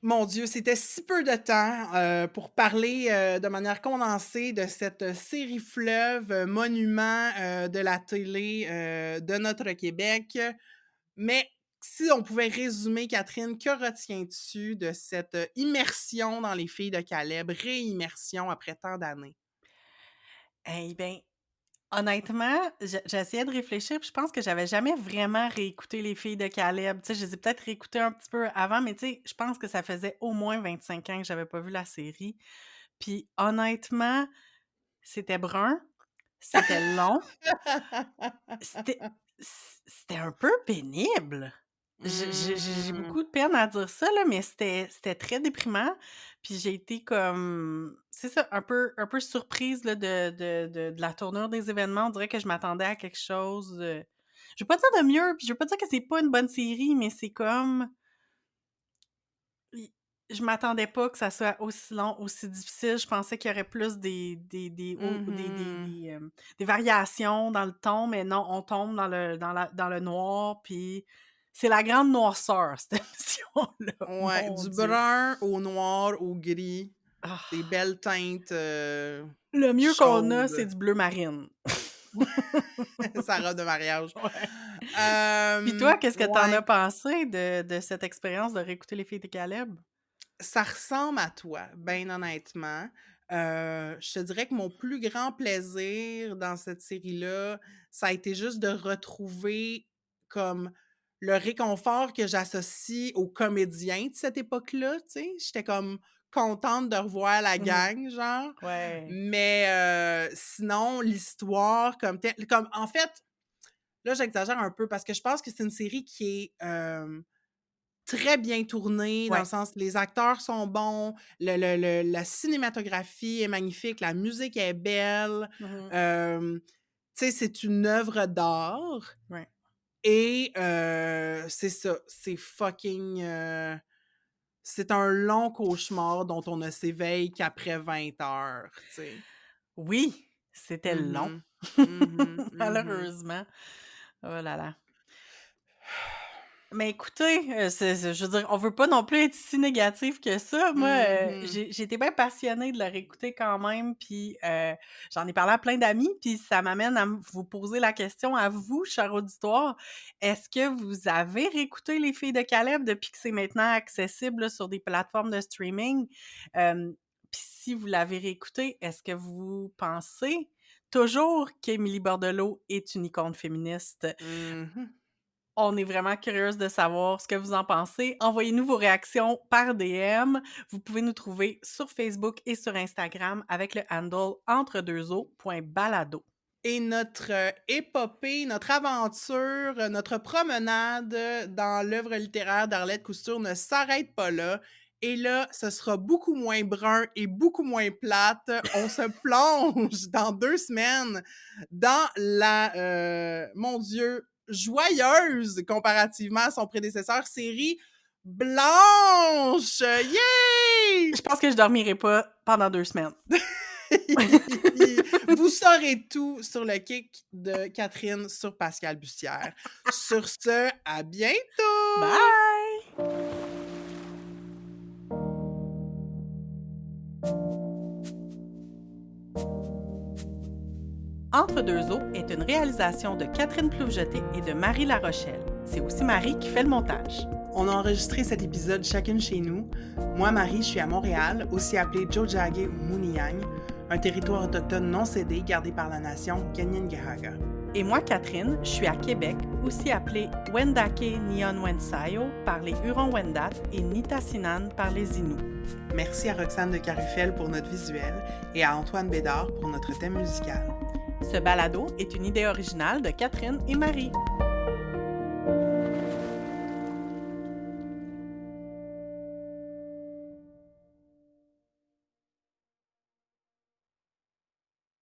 Mon Dieu, c'était si peu de temps pour parler de manière condensée de cette série fleuve, monument de la télé de notre Québec. Mais si on pouvait résumer, Catherine, que retiens-tu de cette immersion dans les filles de Caleb, réimmersion après tant d'années? Eh bien, honnêtement, j'essayais de réfléchir, puis je pense que j'avais jamais vraiment réécouté Les filles de Caleb. Tu sais, je les ai peut-être réécoutées un petit peu avant, mais tu sais, je pense que ça faisait au moins 25 ans que j'avais pas vu la série. Puis honnêtement, c'était brun, c'était long, c'était c'était un peu pénible. J'ai Mmh. beaucoup de peine à dire ça, là, mais c'était très déprimant. Puis j'ai été comme, c'est ça, un peu surprise là, de la tournure des événements. On dirait que je m'attendais à quelque chose je veux pas dire de mieux, puis je veux pas dire que c'est pas une bonne série, mais c'est comme i je m'attendais pas que ça soit aussi long, aussi difficile. Je pensais qu'il y aurait plus Mmh. des variations dans le ton, mais non, on tombe dans le noir, puis c'est la grande noirceur, cette émission-là, Ouais, mon du Dieu. brun au noir au gris, des Ah! belles teintes Le mieux qu'on a, c'est chaudes. du bleu marine. Sa robe de mariage. Ouais. Puis toi, qu'est-ce que tu en Ouais, as pensé de cette expérience de réécouter Les filles de Caleb? ça ressemble à toi, ben honnêtement. Je te dirais que mon plus grand plaisir dans cette série-là, ça a été juste de retrouver comme le réconfort que j'associe aux comédiens de cette époque-là, tu sais? J'étais comme contente de revoir la Mmh. gang, genre. Ouais. Mais sinon, l'histoire comme telle comme en fait, là, j'exagère un peu parce que je pense que c'est une série qui est, très bien tournée dans le Ouais. sens les acteurs sont bons, le la cinématographie est magnifique, la musique est belle, Mmh. tu sais, c'est une œuvre d'art Ouais. et c'est ça, c'est un long cauchemar dont on ne s'éveille qu'après 20 heures, tu sais. Oui, c'était long, Mhm. Mhm. Mhm. malheureusement. Oh là là. Mais écoutez, c'est je veux dire, on veut pas non plus être si négatif que ça. Moi, Mhm. j'ai été bien passionnée de la réécouter quand même, puis, j'en ai parlé à plein d'amis, puis ça m'amène à vous poser la question à vous, cher auditoire. Est-ce que vous avez réécouté Les filles de Caleb depuis que c'est maintenant accessible, là, sur des plateformes de streaming? Puis si vous l'avez réécouté, est-ce que vous pensez toujours qu'Émilie Bordelot est une icône féministe? Mhm. On est vraiment curieuse de savoir ce que vous en pensez. Envoyez-nous vos réactions par DM. Vous pouvez nous trouver sur Facebook et sur Instagram avec le handle entredeuxeaux.balado. Et notre épopée, notre aventure, notre promenade dans l'œuvre littéraire d'Arlette Couture ne s'arrête pas là. Et là, ce sera beaucoup moins brun et beaucoup moins plate. On se plonge dans 2 semaines dans la, mon Dieu, joyeuse comparativement à son prédécesseur, série Blanche! Je Yay! pense que je dormirai pas pendant 2 semaines. Vous saurez tout sur le kick de Catherine sur Pascal Bussière. Sur ce, à bientôt! Bye! Entre deux eaux est une réalisation de Catherine Plouvejeté et de Marie Larochelle. C'est aussi Marie qui fait le montage. On a enregistré cet épisode chacune chez nous. Moi, Marie, je suis à Montréal, aussi appelée Tiohtià:ke ou Mouniang, un territoire autochtone non cédé gardé par la nation Kanien'kehá:ka. Et moi, Catherine, je suis à Québec, aussi appelée Wendake Nion-Wensayo par les Hurons-Wendat et Nitassinan par les Inuits. Merci à Roxane de Carufel pour notre visuel et à Antoine Bédard pour notre thème musical. Ce balado est une idée originale de Catherine et Marie.